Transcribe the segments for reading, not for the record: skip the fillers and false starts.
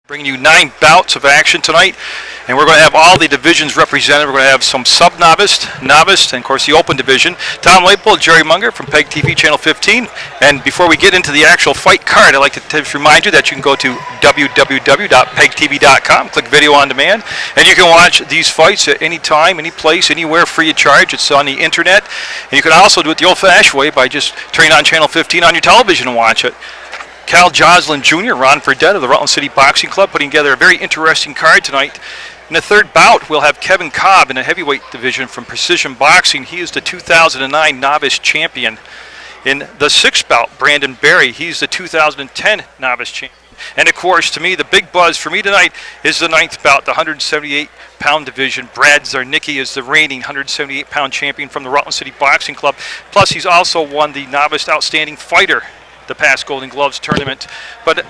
Bringing you 9 bouts of action tonight, and we're going to have all the divisions represented. We're going to have some sub-novice, novice, and of course the open division. Tom Leypoldt, Jerry Munger from PEGTV Channel 15. And before we get into the actual fight card, I'd like to just remind you that you can go to www.pegtv.com, click video on demand, and you can watch these fights at any time, any place, anywhere, free of charge. It's on the internet. And you can also do it the old-fashioned way by just turning on Channel 15 on your television and watch it. Cal Josselyn Jr., Ron Fredette of the Rutland City Boxing Club, putting together a very interesting card tonight. In the third bout, we'll have Kevin Cobb in the heavyweight division from Precision Boxing. He is the 2009 novice champion. In the sixth bout, Brandon Berry, he's the 2010 novice champion. And of course, to me, the big buzz for me tonight is the ninth bout, the 178-pound division. Brad Zarnicki is the reigning 178-pound champion from the Rutland City Boxing Club. Plus, he's also won the novice outstanding fighter the past Golden Gloves tournament. But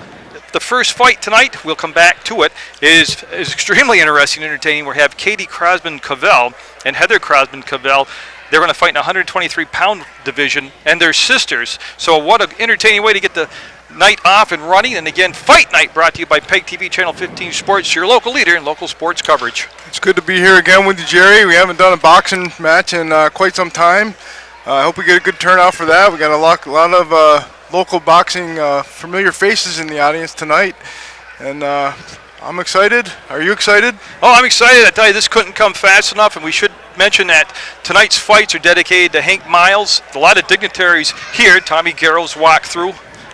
the first fight tonight, we'll come back to it, is extremely interesting and entertaining. We have Katie Crosman-Cavell and Heather Crosman-Cavell. They're going to fight in the 123-pound division, and they're sisters. So what an entertaining way to get the night off and running. And again, Fight Night brought to you by PEGTV Channel 15 Sports, your local leader in local sports coverage. It's good to be here again with you, Jerry. We haven't done a boxing match in quite some time. I hope we get a good turnout for that. We got a lot of local boxing familiar faces in the audience tonight, and I'm excited. Are you excited? Oh, I'm excited. I tell you, this couldn't come fast enough, and we should mention that tonight's fights are dedicated to Hank Miles. A lot of dignitaries here. Tommy Garrow's walked through.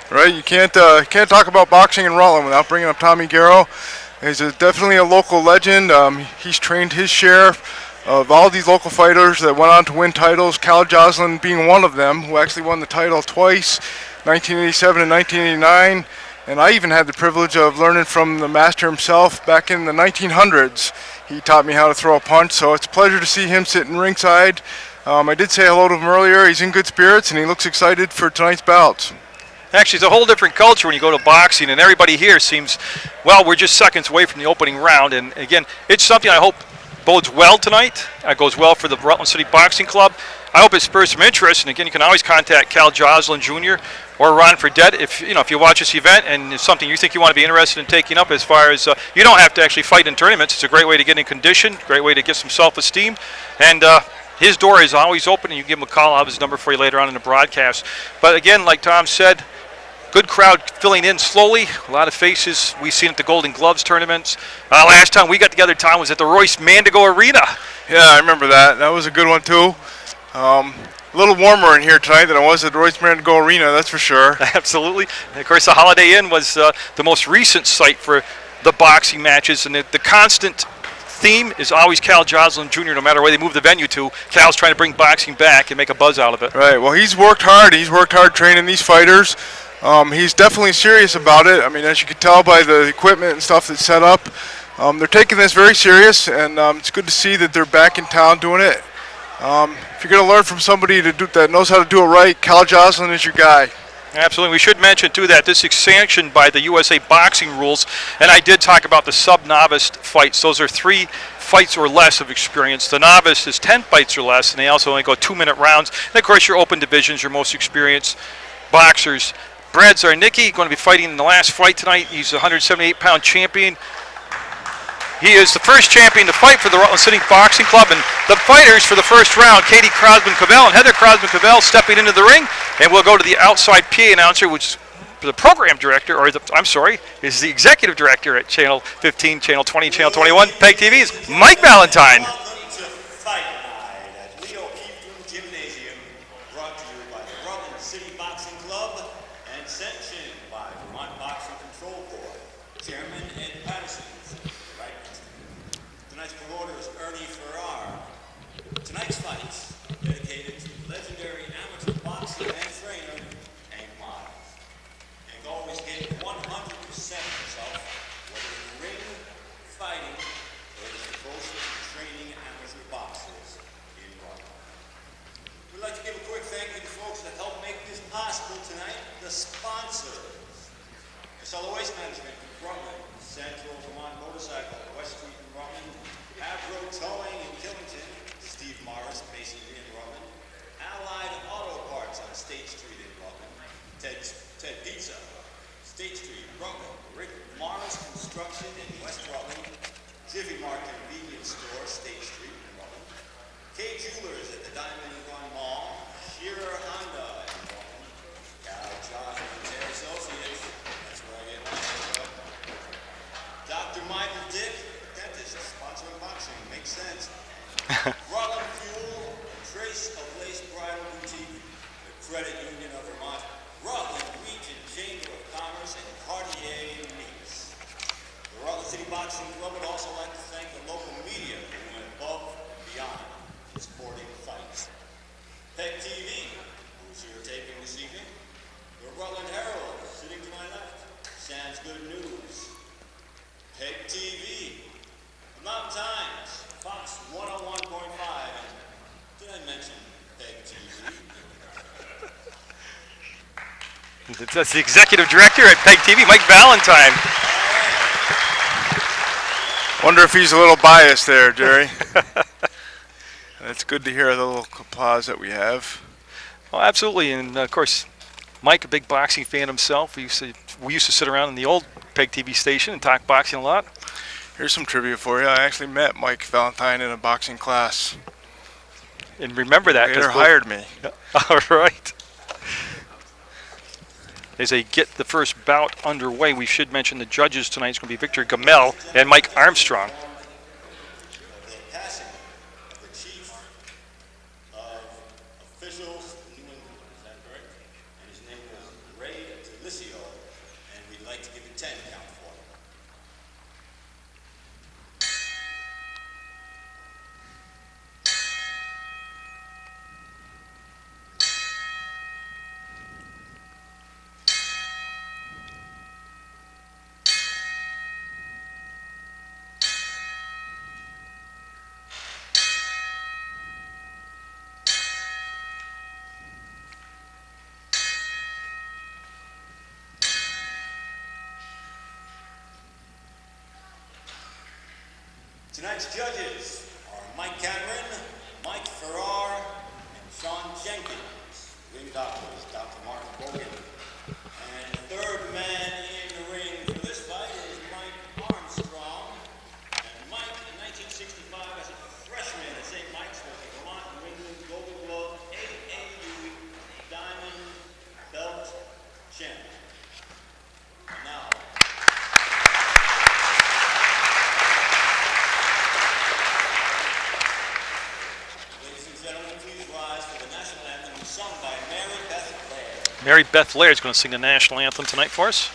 Right, you can't talk about boxing in Rutland without bringing up Tommy Garrow. He's definitely a local legend. He's trained his share of all these local fighters that went on to win titles, Cal Josselyn being one of them, who actually won the title twice, 1987 and 1989, and I even had the privilege of learning from the master himself back in the 1900s. He taught me how to throw a punch, so it's a pleasure to see him sitting ringside. I did say hello to him earlier. He's in good spirits, and he looks excited for tonight's bouts. Actually, it's a whole different culture when you go to boxing, and everybody here seems, well, we're just seconds away from the opening round, and again, it's something I hope bodes well tonight. It goes well for the Rutland City Boxing Club. I hope it spurs some interest, and again, you can always contact Cal Josselyn Jr. or Ron Fredette if you watch this event and it's something you think you want to be interested in taking up. As far as you don't have to actually fight in tournaments. It's a great way to get in condition, great way to get some self-esteem, and his door is always open. And you can give him a call. I'll have his number for you later on in the broadcast. But again, like Tom said, good crowd filling in slowly. A lot of faces we've seen at the Golden Gloves tournaments. Last time we got together, Tom, was at the Royce Mandigo Arena. Yeah, I remember that. That was a good one too. A little warmer in here tonight than it was at the Royce Mandigo Arena, that's for sure. Absolutely. And of course, the Holiday Inn was the most recent site for the boxing matches, and the constant theme is always Cal Josselyn Jr. No matter where they move the venue to, Cal's trying to bring boxing back and make a buzz out of it. Right. Well, he's worked hard. He's worked hard training these fighters. He's definitely serious about it. I mean, as you can tell by the equipment and stuff that's set up, they're taking this very serious, and it's good to see that they're back in town doing it. If you're going to learn from somebody that knows how to do it right, Cal Josselyn is your guy. Absolutely. We should mention, too, that this is sanctioned by the USA Boxing rules, and I did talk about the sub-novice fights. Those are 3 fights or less of experience. The novice is 10 fights or less, and they also only go 2-minute rounds. And, of course, your open divisions, your most experienced boxers. Brad Zarnicki going to be fighting in the last fight tonight. He's a 178-pound champion. He is the first champion to fight for the Rutland City Boxing Club, and the fighters for the first round, Katie Crosman-Cavell and Heather Crosman-Cavell stepping into the ring, and we'll go to the outside PA announcer, which is the program director, is the executive director at Channel 15, Channel 20, Channel 21, PEGTV's Mike Valentine. Tonight's fights dedicated to legendary amateur boxing and trainer Hank Miles. Hank always gave 100% of himself, whether in the ring, fighting, or his devotion to training amateur boxers in Rutland. We'd like to give a quick thank you to folks that helped make this possible tonight, the sponsors. Casella Waste Management in Rutland, Central Vermont Motorcycle, West Street in Rutland, Avro Towing in Killington, Steve Morris, basically in Rutland, Allied Auto Parts on State Street in Rutland, Ted Pizza, State Street, Rutland, Rick Morris Construction in West Rutland, Jiffy Mart Convenience Store, State Street in Rutland, K Jewelers at the Diamond Gun Mall, Shearer Honda in Rutland, Cal Josselyn Jr. Associates, that's where I get my haircut. Dr. Michael Dick, dentist, sponsoring boxing, makes sense. Rutland Fuel, Trace of Lace Bridal Boutique, the Credit Union of Vermont, Rutland Region Chamber of Commerce, and Cartier Meats. The Rutland City Boxing Club would also like to thank the local media who went above and beyond in supporting fights. PEGTV, who's here taping this evening. The Rutland Herald, sitting to my left, Sam's Good News. PEGTV, the Mountain Times, Fox 101.5, and did I mention PEGTV? That's the executive director at PEGTV, Mike Valentine. Wonder if he's a little biased there, Jerry. It's good to hear the little applause that we have. Oh, absolutely, and of course, Mike, a big boxing fan himself. We used to sit around in the old PEGTV station and talk boxing a lot. Here's some trivia for you. I actually met Mike Valentine in a boxing class. And remember that. Later hired me. All right. As they get the first bout underway, we should mention the judges tonight is going to be Victor Gamel and Mike Armstrong. The passing of the chief of officials in New England, is that correct? And his name was Ray Talicio, and we'd like to give a 10 count for him. Tonight's judges are Mike Cameron, Mike Farrar, and Sean Jenkins. Ring doctors, Dr. Mark Bogan. And the third man in the ring for this fight is Mike Armstrong. And Mike, in 1965, as a freshman at St. Mike's, was the Vermont New England Golden Glove AAU Diamond Belt champion. Now, sung by Mary Beth Laird. Mary Beth Laird is going to sing the national anthem tonight for us.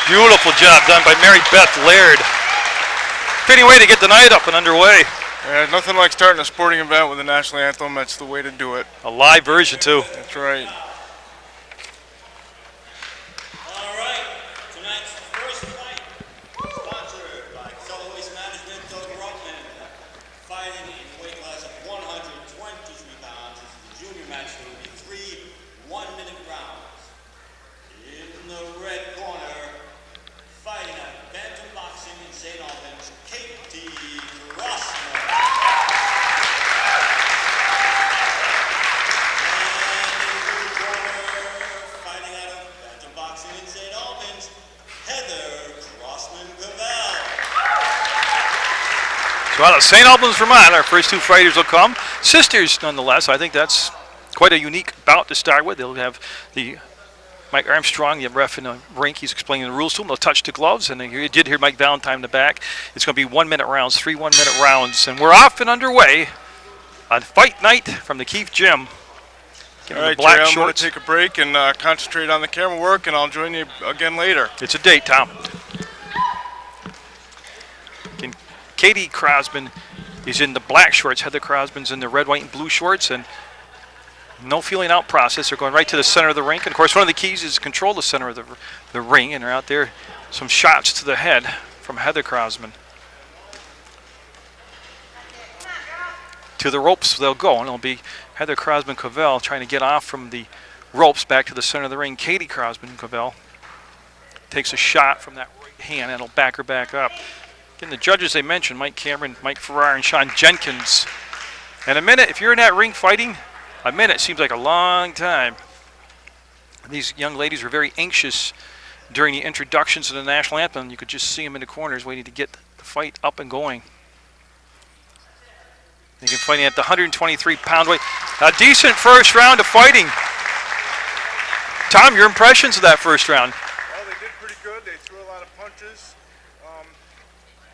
Beautiful job done by Mary Beth Laird. Fitting way to get the night up and underway. Yeah, nothing like starting a sporting event with a national anthem. That's the way to do it. A live version, too. That's right. All right, tonight's first fight, sponsored by Solid Waste Management of Rutland, fighting in the weight class of 123 pounds. This is the junior match. There will be 3 one-minute rounds. In the red corner, fighting at bantamweight. St. Albans, Katie Crossman. Fighting out of Belgian Boxing in St. Albans, Heather Crossman-Cavell. So out of St. Albans, Vermont, our first two fighters will come. Sisters, nonetheless. I think that's quite a unique bout to start with. They'll have the Mike Armstrong, the ref in the rink. He's explaining the rules to them. They'll touch the gloves, and you did hear Mike Valentine in the back. It's going to be 1 minute rounds, 3 1 minute rounds, and we're off and underway on fight night from the Keefe Gym. All right, Jerry, I'm going to take a break and concentrate on the camera work, and I'll join you again later. It's a date, Tom. Katie Crosman is in the black shorts. Heather Crosman's in the red, white, and blue shorts, and no feeling out process. They're going right to the center of the ring. And, of course, one of the keys is to control the center of the ring, and they're out there. Some shots to the head from Heather Crosman. To the ropes they'll go, and it'll be Heather Crosman-Cavell trying to get off from the ropes back to the center of the ring. Katie Crosman-Cavell takes a shot from that right hand, and it'll back her back up. Again, the judges they mentioned, Mike Cameron, Mike Farrar, and Sean Jenkins. And a minute, if you're in that ring fighting, a minute seems like a long time. These young ladies were very anxious during the introductions to the national anthem. You could just see them in the corners waiting to get the fight up and going. They can fighting at the 123-pound weight. A decent first round of fighting. Tom, your impressions of that first round? Well, they did pretty good. They threw a lot of punches.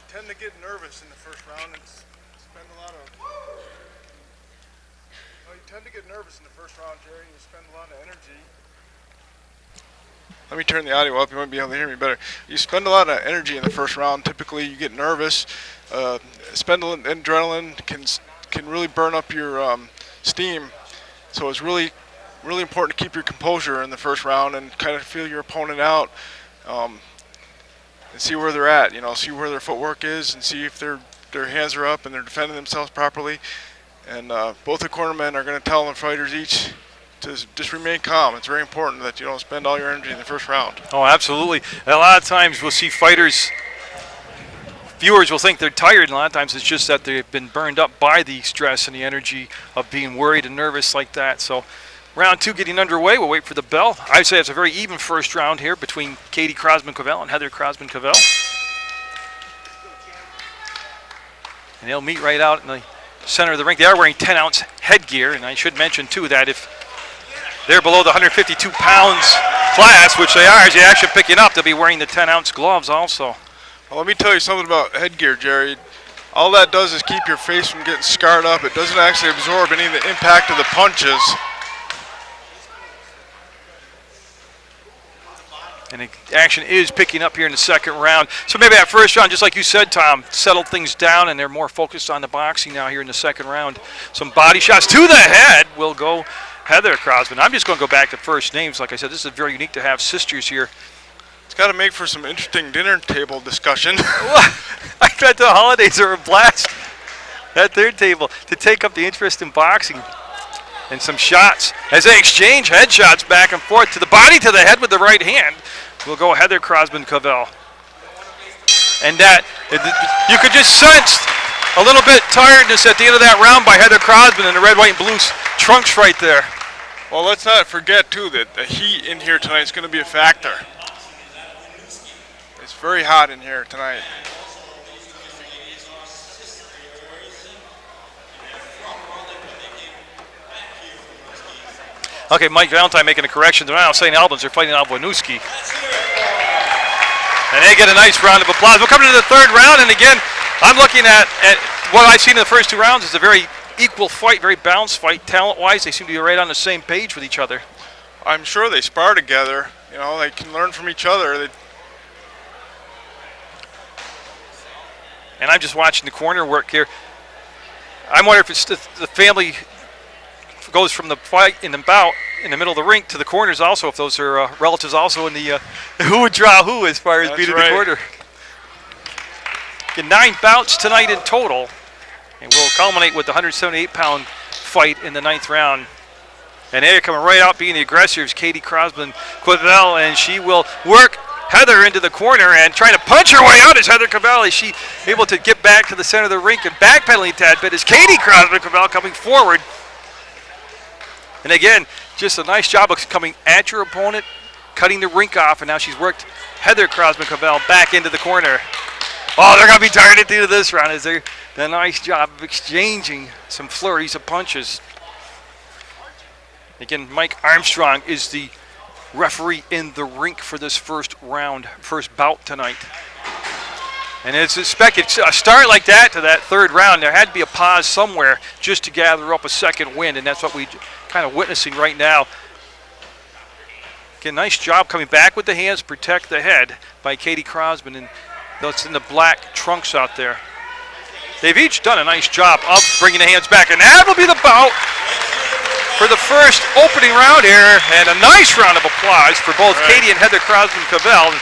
Tend to get nervous in the first round and spend a lot of. Well, you tend to get nervous in the first round, Jerry. You spend a lot of energy. Let me turn the audio up. You might be able to hear me better. You spend a lot of energy in the first round. Typically, you get nervous. Spend adrenaline can really burn up your steam. So it's really important to keep your composure in the first round and kind of feel your opponent out. And see where they're at, see where their footwork is, and see if their hands are up and they're defending themselves properly. And both the cornermen are going to tell the fighters each to just remain calm. It's very important that you don't spend all your energy in the first round. Oh, absolutely. And a lot of times we'll see fighters, viewers will think they're tired, and a lot of times it's just that they've been burned up by the stress and the energy of being worried and nervous like that. So round two getting underway. We'll wait for the bell. I'd say it's a very even first round here between Katie Crosman-Cavell and Heather Crosman-Cavell. And they'll meet right out in the center of the ring. They are wearing 10-ounce headgear, and I should mention, too, that if they're below the 152 pounds class, which they are, as the action picking up, they'll be wearing the 10-ounce gloves also. Well, let me tell you something about headgear, Jerry. All that does is keep your face from getting scarred up. It doesn't actually absorb any of the impact of the punches. And the action is picking up here in the second round. So maybe that first round, just like you said, Tom, settled things down, and they're more focused on the boxing now here in the second round. Some body shots to the head will go Heather Crosman. I'm just going to go back to first names. Like I said, this is very unique to have sisters here. It's got to make for some interesting dinner table discussion. I bet the holidays are a blast at their table to take up the interest in boxing. And some shots as they exchange headshots back and forth to the body, to the head with the right hand. Will go Heather Crosman-Cavell. And that, you could just sense a little bit tiredness at the end of that round by Heather Crosman in the red, white, and blue trunks right there. Well, let's not forget, too, that the heat in here tonight is going to be a factor. It's very hot in here tonight. Okay, Mike Valentine making a correction. They're not St. Albans, they're fighting Albanowski. And they get a nice round of applause. We're coming to the third round, and again, I'm looking at what I've seen in the first two rounds is a very equal fight, very balanced fight. Talent-wise, they seem to be right on the same page with each other. I'm sure they spar together. They can learn from each other. And I'm just watching the corner work here. I wonder if it's the family goes from the fight in the bout in the middle of the ring to the corners also, if those are relatives also in the who would draw who as far as beating the corner. Get 9 bouts tonight in total, and we'll culminate with the 178-pound fight in the 9th round. And they're coming right out being the aggressors, Katie Crosman-Cavell, and she will work Heather into the corner and trying to punch her way out is Heather Cabell. Is she able to get back to the center of the rink and backpedaling a tad bit? Is Katie Crosby-Cabell coming forward? And again, just a nice job of coming at your opponent, cutting the rink off, and now she's worked Heather Crosby-Cabell back into the corner. Oh, they're going to be tired at the end of this round. Is there a nice job of exchanging some flurries of punches. Again, Mike Armstrong is the referee in the rink for this first bout tonight. And it's expected, a start like that to that third round, there had to be a pause somewhere just to gather up a second wind, and that's what we kind of witnessing right now. Again, nice job coming back with the hands, protect the head by Katie Crosby, and that's in the black trunks out there. They've each done a nice job of bringing the hands back, and that will be the bout for the first opening round here, and a nice round of applause for both Katie and Heather Crosby-Cabell.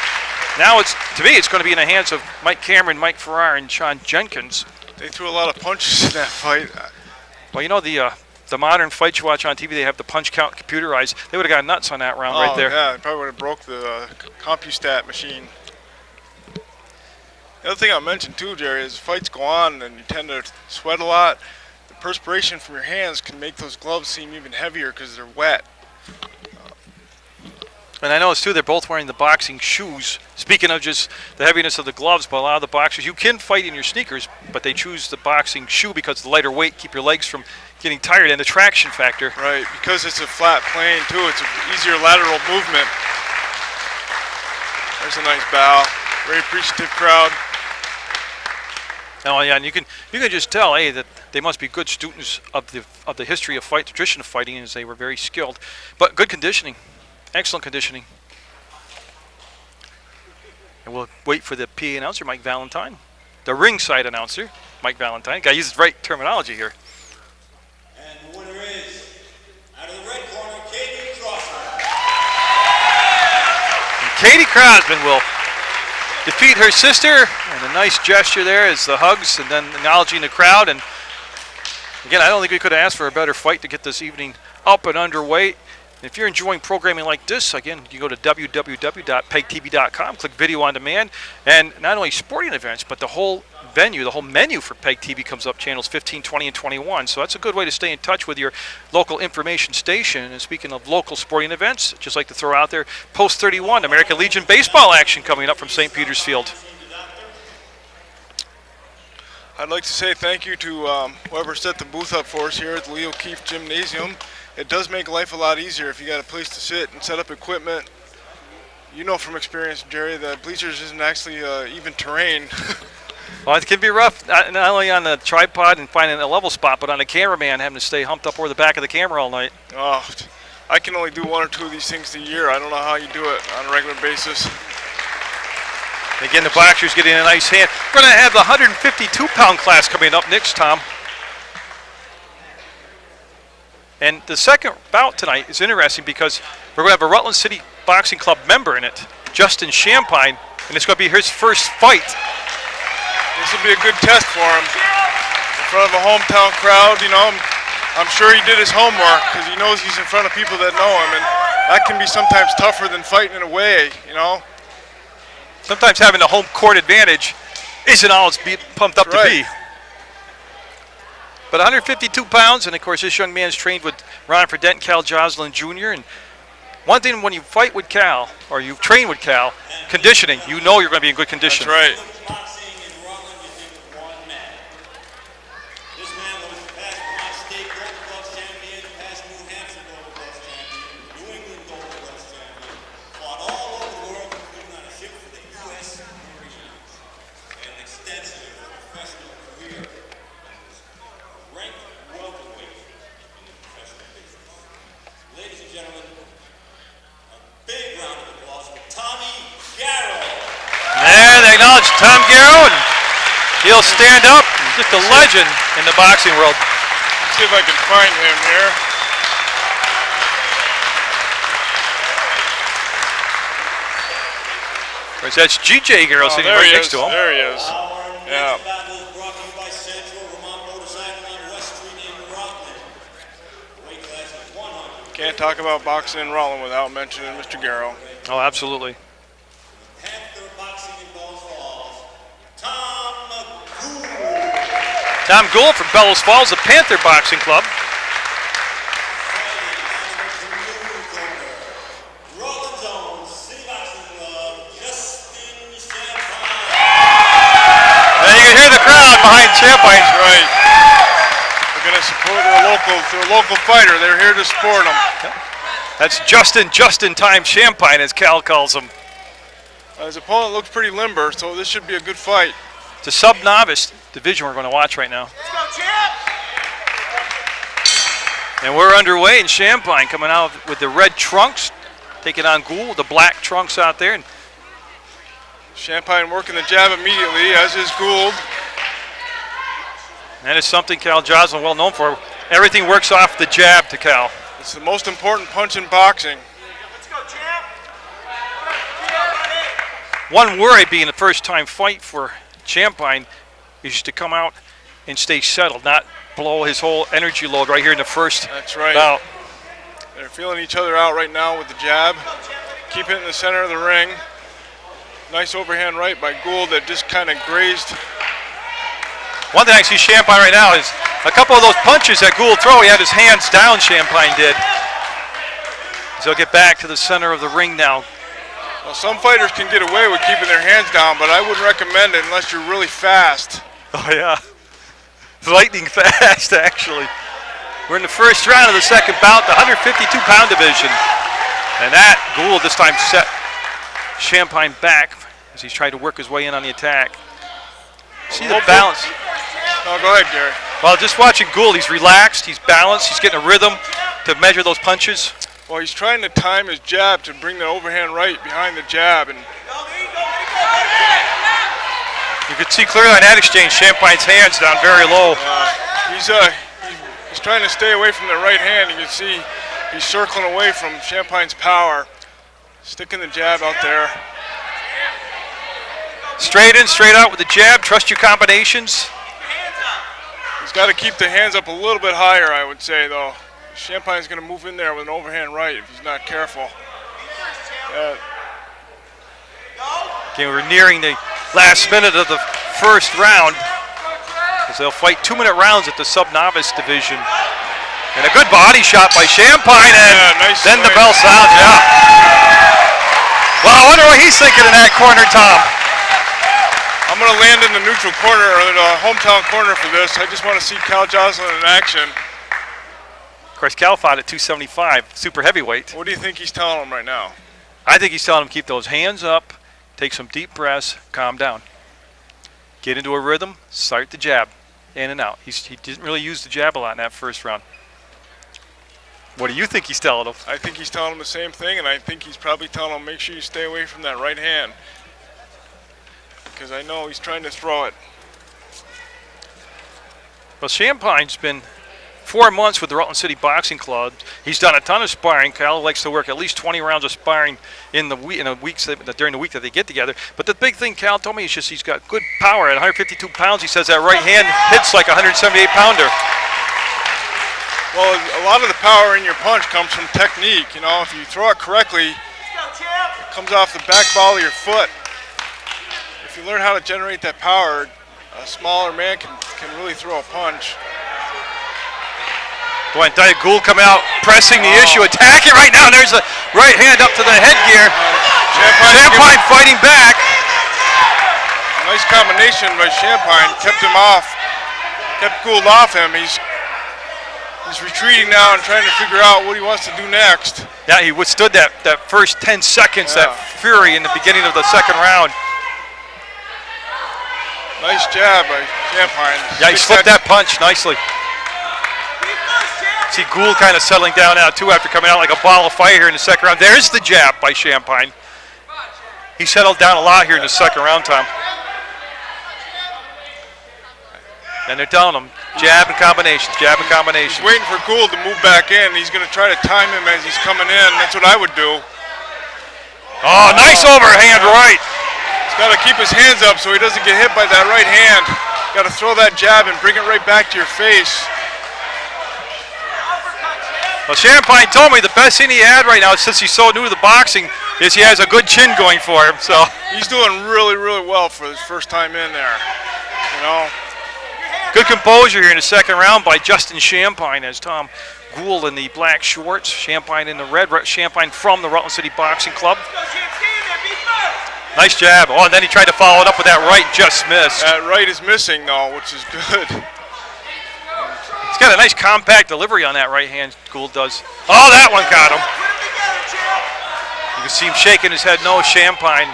Now to me, it's going to be in the hands of Mike Cameron, Mike Farrar, and Sean Jenkins. They threw a lot of punches in that fight. Well, you know the modern fights you watch on TV, they have the punch count computerized. They would have got nuts on that round right there. Yeah, they probably would have broke the CompuStat machine. The other thing I mentioned too, Jerry, is fights go on and you tend to sweat a lot. The perspiration from your hands can make those gloves seem even heavier because they're wet. And I noticed too, they're both wearing the boxing shoes. Speaking of just the heaviness of the gloves, but a lot of the boxers, you can fight in your sneakers, but they choose the boxing shoe because of the lighter weight, keep your legs from getting tired, and the traction factor. Right, because it's a flat plane too, it's an easier lateral movement. There's a nice bow, very appreciative crowd. Oh yeah, and you can just tell, hey, that they must be good students of the history of fight, tradition of fighting, as they were very skilled, but good conditioning, excellent conditioning. And we'll wait for the PA announcer, Mike Valentine, the ringside announcer, Mike Valentine. Got to use the right terminology here. And the winner is, out of the red corner, Katie Crosby. And Katie Crosby will defeat her sister, and a nice gesture there is the hugs and then acknowledging the crowd. And again, I don't think we could have asked for a better fight to get this evening up and underway. And if you're enjoying programming like this, again, you go to www.pegtv.com, click video on demand, and not only sporting events, but the whole venue, the whole menu for PEG TV comes up, channels 15, 20, and 21. So that's a good way to stay in touch with your local information station. And speaking of local sporting events, just like to throw out there, Post 31, American Legion baseball action coming up from St. Peter's Field. I'd like to say thank you to whoever set the booth up for us here at the Leo Keefe Gymnasium. It does make life a lot easier if you got a place to sit and set up equipment. You know from experience, Jerry, that bleachers isn't actually even terrain. Well, it can be rough, not only on the tripod and finding a level spot, but on the cameraman having to stay humped up over the back of the camera all night. Oh, I can only do one or two of these things a year. I don't know how you do it on a regular basis. Again, the boxer's getting a nice hand. We're going to have the 152-pound class coming up next, Tom. And the second bout tonight is interesting because we're going to have a Rutland City Boxing Club member in it, Justin Champagne, and it's going to be his first fight. This will be a good test for him. In front of a hometown crowd, you know, I'm sure he did his homework because he knows he's in front of people that know him, and that can be sometimes tougher than fighting in a way, you know. Sometimes having a home court advantage isn't all it's pumped up to be. But 152 pounds, and of course this young man's trained with Ron Fredette and Cal Josselyn Jr. And one thing when you fight with Cal, or you train with Cal, conditioning, you know you're going to be in good condition. That's right. Boxing in Rutland is in one man. This man was the past Vermont State Gold Gloves champion, past New Hampshire Gold Gloves champion, New England Gold Gloves champion, fought all over the world, including on a ship for the U.S. Marines, and an extensive professional career. Ranked welterweight in the professional business. Ladies and gentlemen, a big round of applause for Tommy Garrow. There they acknowledge Tom Garrow, and he'll stand up. He's just a legend in the boxing world. Let's see if I can find him here. Of course, that's G.J. Garrow sitting right next to him. There he is. Our Yeah. next battle is brought to you by Central Vermont Motorcycle on West Street in Rutland. Weight class is 100. Can't talk about boxing in Rutland without mentioning Mr. Garrow. Oh, absolutely. Tom Gould from Bellows Falls, the Panther Boxing Club. Rutland City Boxing Club, Justin Champagne. And you can hear the crowd behind Champine's. Right. They're going to support their local fighter. They're here to support him. That's Just-in-Time Champagne, as Cal calls him. His opponent looks pretty limber, so this should be a good fight. It's a sub-novice division we're going to watch right now. Let's go, champ! And we're underway in Champagne, coming out with the red trunks, taking on Gould, the black trunks out there. And Champagne working the jab immediately, as is Gould. that is something Cal Josselyn well known for. Everything works off the jab to Cal. It's the most important punch in boxing. Let's go, champ! One worry being the first time fight for Champagne is to come out and stay settled, not blow his whole energy load right here in the first That's right. bout. They're feeling each other out right now with the jab. Keep it in the center of the ring. Nice overhand right by Gould that just kind of grazed. One thing I see Champagne right now is a couple of those punches that Gould throw, he had his hands down, Champagne did. So he'll get back to the center of the ring now. Well, some fighters can get away with keeping their hands down, but I wouldn't recommend it unless you're really fast. Oh yeah, lightning fast actually. We're in the first round of the second bout, the 152-pound division. And that, Gould this time set Champagne back as he's trying to work his way in on the attack. See the balance. Oh, go ahead, Gary. Well, just watching Gould, he's relaxed, he's balanced, he's getting a rhythm to measure those punches. Well, he's trying to time his jab to bring the overhand right behind the jab. And you could see clearly on that exchange, Champagne's hands down very low. he's trying to stay away from the right hand. You can see he's circling away from Champagne's power. Sticking the jab out there. Straight in, straight out with the jab. Trust your combinations. He's got to keep the hands up a little bit higher, I would say, though. Champagne's going to move in there with an overhand right if he's not careful. Okay, we're nearing the last minute of the first round, as they'll fight 2-minute rounds at the sub-novice division. And a good body shot by Champagne, and nice then the swing. bell sounds, yeah. Well, I wonder what he's thinking in that corner, Tom. I'm going to land in the neutral corner, or the hometown corner for this. I just want to see Cal Josselyn in action. Of course, Cal fought at 275, super heavyweight. What do you think he's telling him right now? I think he's telling him keep those hands up, take some deep breaths, calm down. Get into a rhythm, start the jab, in and out. He didn't really use the jab a lot in that first round. What do you think he's telling him? I think he's telling him the same thing, and I think he's probably telling him make sure you stay away from that right hand. Because I know he's trying to throw it. Well, Champagne's been 4 months with the Rutland City Boxing Club. He's done a ton of sparring. Cal likes to work at least 20 rounds of sparring in the weeks during the week that they get together. But the big thing Cal told me is just he's got good power. At 152 pounds, he says that right hand hits like a 178-pounder. Well, a lot of the power in your punch comes from technique. You know, if you throw it correctly, it comes off the back ball of your foot. If you learn how to generate that power, a smaller man can really throw a punch. Boy, and Gould coming out, pressing the issue, attacking right now. There's a right hand up to the headgear. Champagne fighting back. Nice combination by Champagne, kept him off, kept Gould off him. He's retreating now and trying to figure out what he wants to do next. Yeah, he withstood that first 10 seconds, that fury in the beginning of the second round. Nice jab by Champagne. Yeah, he slipped that punch nicely. See Gould kind of settling down now too after coming out like a ball of fire here in the second round. There's the jab by Champagne. He settled down a lot here in the second round, Tom. And they're telling him, jab and combinations, jab and combinations. He's waiting for Gould to move back in. He's going to try to time him as he's coming in. That's what I would do. Oh, nice overhand right. He's got to keep his hands up so he doesn't get hit by that right hand. Got to throw that jab and bring it right back to your face. Well, Champagne told me the best thing he had right now, since he's so new to the boxing, is he has a good chin going for him. So he's doing really, really well for his first time in there. You know, Good composure here in the second round by Justin Champagne as Tom Gould in the black shorts, Champagne in the red. Champagne from the Rutland City Boxing Club. Nice jab. Oh, and then he tried to follow it up with that right, just missed. That right is missing, though, which is good. He's got a nice compact delivery on that right hand, Gould does. Oh, that one got him. You can see him shaking his head no, Champagne.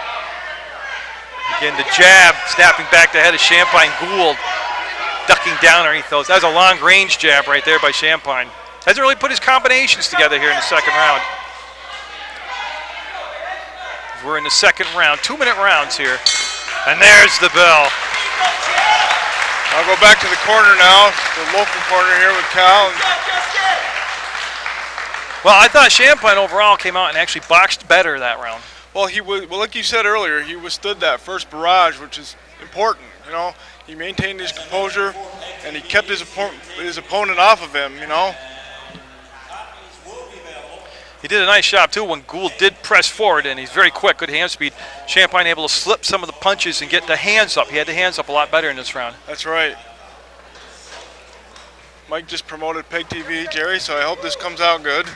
Again, the jab, snapping back the head of Champagne. Gould ducking down underneath those. That was a long range jab right there by Champagne. Hasn't really put his combinations together here in the second round. We're in the second round, 2-minute rounds here. And there's the bell. I'll go back to the corner now, the local corner here with Cal. Well, I thought Champagne overall came out and actually boxed better that round. Well, like you said earlier, he withstood that first barrage, which is important. You know, he maintained his composure and he kept his opponent off of him. You know. He did a nice job too when Gould did press forward, and he's very quick, good hand speed. Champagne able to slip some of the punches and get the hands up. He had the hands up a lot better in this round. That's right. Mike just promoted PEGTV, Jerry, so I hope this comes out good.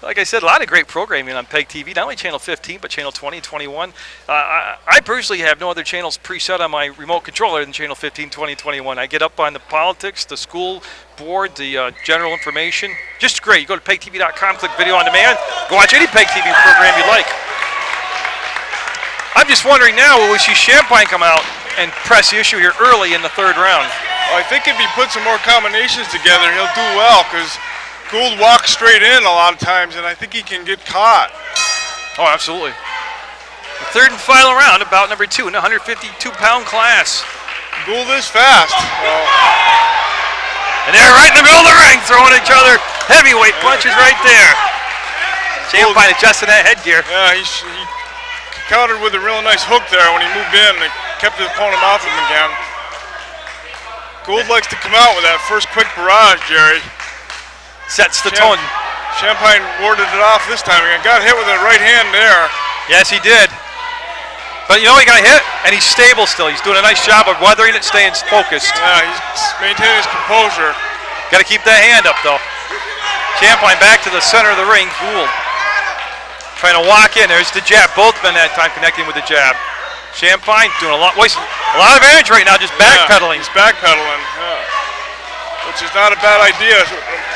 Like I said, a lot of great programming on PEGTV, not only Channel 15, but Channel 20 and 21. I personally have no other channels preset on my remote controller than Channel 15, 20, 21. I get up on the politics, the school board, the general information. Just great. You go to PEGTV.com, click video on demand, go watch any PEGTV program you like. I'm just wondering now, will we see Champagne come out and press the issue here early in the third round? Well, I think if he puts some more combinations together, he'll do well, because Gould walks straight in a lot of times, and I think he can get caught. Oh, absolutely. The third and final round, bout number 2 in the 152-pound class. Gould is fast. And they're right in the middle of the ring, throwing each other heavyweight punches right there. Champagne adjusting that headgear. Yeah, he countered with a real nice hook there when he moved in and kept his opponent off him again. Gould likes to come out with that first quick barrage, Jerry. Sets the tone. Champagne warded it off this time. He got hit with a right hand there. Yes, he did. But you know, he got hit, and he's stable still. He's doing a nice job of weathering it, staying focused. Yeah, he's maintaining his composure. Got to keep that hand up, though. Champagne back to the center of the ring. Gould trying to walk in. There's the jab. Both men that time connecting with the jab. Champagne doing wasting a lot of energy right now, just backpedaling. He's backpedaling, which is not a bad idea.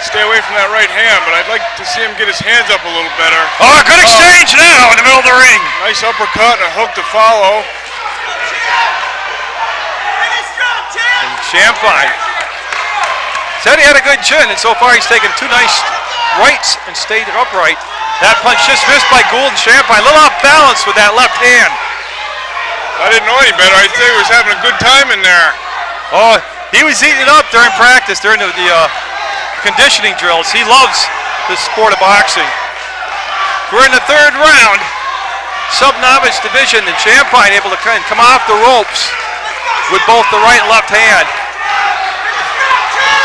Stay away from that right hand, but I'd like to see him get his hands up a little better. Oh, good exchange now in the middle of the ring. Nice uppercut and a hook to follow. And Champagne said he had a good chin, and so far he's taken 2 nice rights and stayed upright. That punch just missed by Gould, and Champagne a little off balance with that left hand. I didn't know any better. I'd say he was having a good time in there. Oh, he was eating it up during practice, during the conditioning drills. He loves the sport of boxing. We're in the third round, sub-novice division, and Champagne able to kind of come off the ropes with both the right and left hand.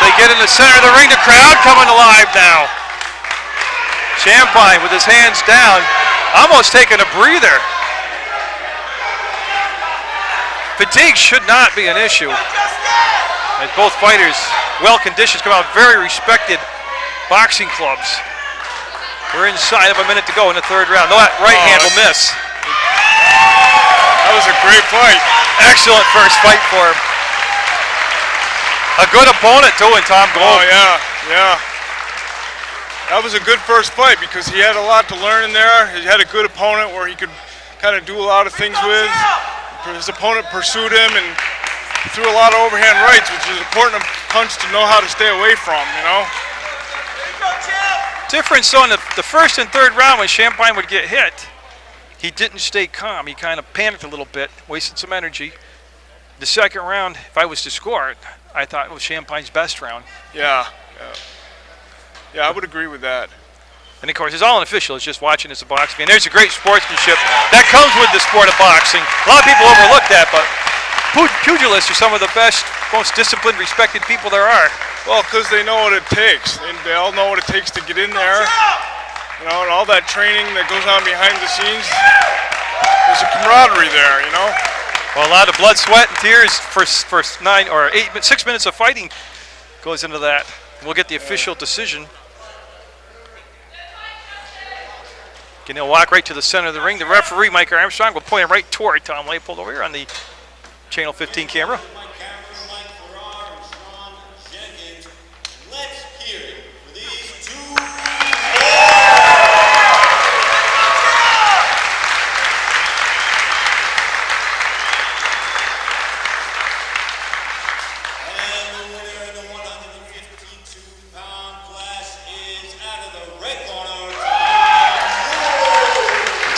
They get in the center of the ring, the crowd coming alive now. Champagne with his hands down, almost taking a breather. Fatigue should not be an issue, as both fighters, well-conditioned, come out very respected boxing clubs. We're inside of a minute to go in the third round. No, that right hand will miss. That was a great fight. Excellent first fight for him. A good opponent too in Tom Gould. Oh yeah. That was a good first fight because he had a lot to learn in there. He had a good opponent where he could kind of do a lot of things with. His opponent pursued him and threw a lot of overhand rights, which is important punch to know how to stay away from, you know. Difference on the first and third round when Champagne would get hit, he didn't stay calm. He kind of panicked a little bit, wasted some energy. The second round, if I was to score it, I thought it was Champagne's best round. Yeah, I would agree with that. And of course, it's all unofficial. It's just watching as a boxing. And there's a great sportsmanship that comes with the sport of boxing. A lot of people overlook that, but pugilists are some of the best, most disciplined, respected people there are. Well, because they know what it takes. They all know what it takes to get in there. You know, and all that training that goes on behind the scenes. There's a camaraderie there, you know. Well, a lot of blood, sweat, and tears for 6 minutes of fighting goes into that. We'll get the official decision. Again, he'll walk right to the center of the ring. The referee, Mike Armstrong, will point him right toward Tom Leypoldt over here on the Channel 15 camera.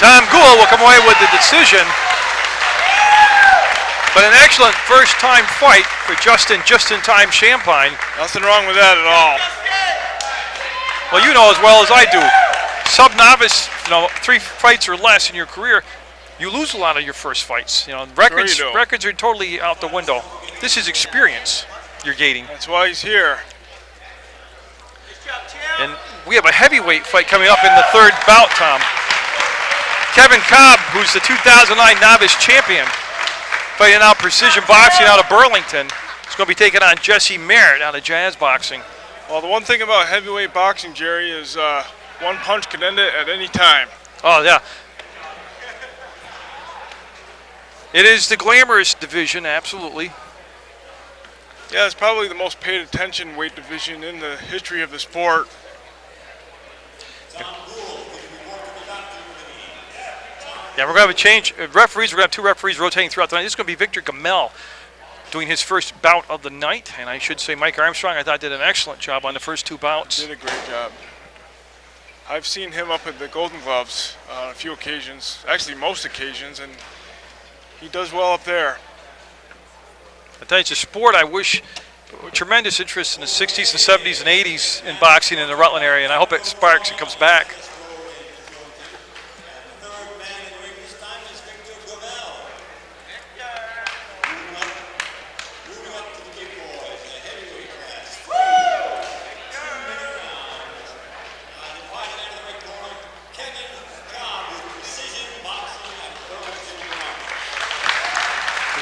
Tom Gould will come away with the decision. But an excellent first-time fight for Justin Just-in-Time Champagne. Nothing wrong with that at all. Well, you know as well as I do, sub-novice, 3 fights or less in your career, you lose a lot of your first fights. Records, Sure you do. records are totally out the window. This is experience you're gaining. That's why he's here. And we have a heavyweight fight coming up in the 3rd bout, Tom. Kevin Cobb, who's the 2009 novice champion, fighting out Precision Boxing out of Burlington, is going to be taking on Jesse Merritt out of Jazz Boxing. Well, the one thing about heavyweight boxing, Jerry, is one punch can end it at any time. Oh, yeah. It is the glamorous division, absolutely. Yeah, it's probably the most paid attention weight division in the history of the sport. Yeah, we're going to have a change. Referees, we're going to have 2 referees rotating throughout the night. This is going to be Victor Gamel doing his first bout of the night. And I should say Mike Armstrong, I thought, did an excellent job on the first 2 bouts. Did a great job. I've seen him up at the Golden Gloves on a few occasions, actually most occasions, and he does well up there. I tell you, it's a sport I wish, tremendous interest in the 60s and 70s and 80s in boxing in the Rutland area, and I hope it sparks and comes back.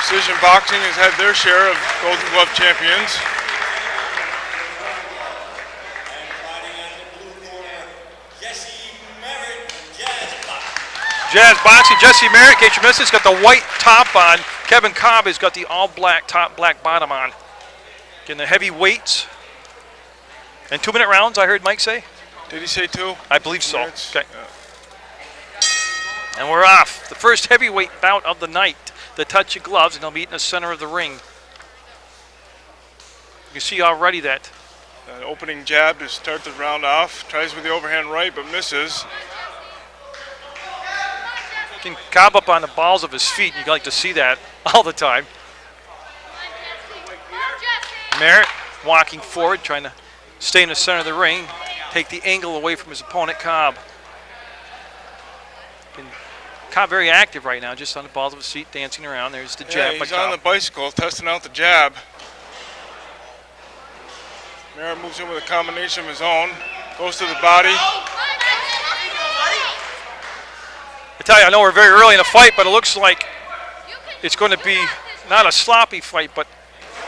Precision Boxing has had their share of Golden Glove champions. Jazz Boxing, Jesse Merritt, in case you missed it, has got the white top on. Kevin Cobb has got the all-black top, black bottom on. Getting the heavy weights. And 2-minute rounds, I heard Mike say? Did he say 2? I believe so. Minutes? Okay. Yeah. And we're off. The first heavyweight bout of the night. The touch of gloves, and they'll meet in the center of the ring. You can see already that. An opening jab to start the round off. Tries with the overhand right, but misses. Can Cobb up on the balls of his feet, and you like to see that all the time. Merritt walking forward, trying to stay in the center of the ring, take the angle away from his opponent, Cobb. Cobb very active right now, just on the balls of his feet, dancing around. There's the jab by He's on the Cobb. bicycle, testing out the jab. Merritt moves in with a combination of his own. Goes to the body. I tell you, I know we're very early in the fight, but it looks like it's going to be not a sloppy fight, but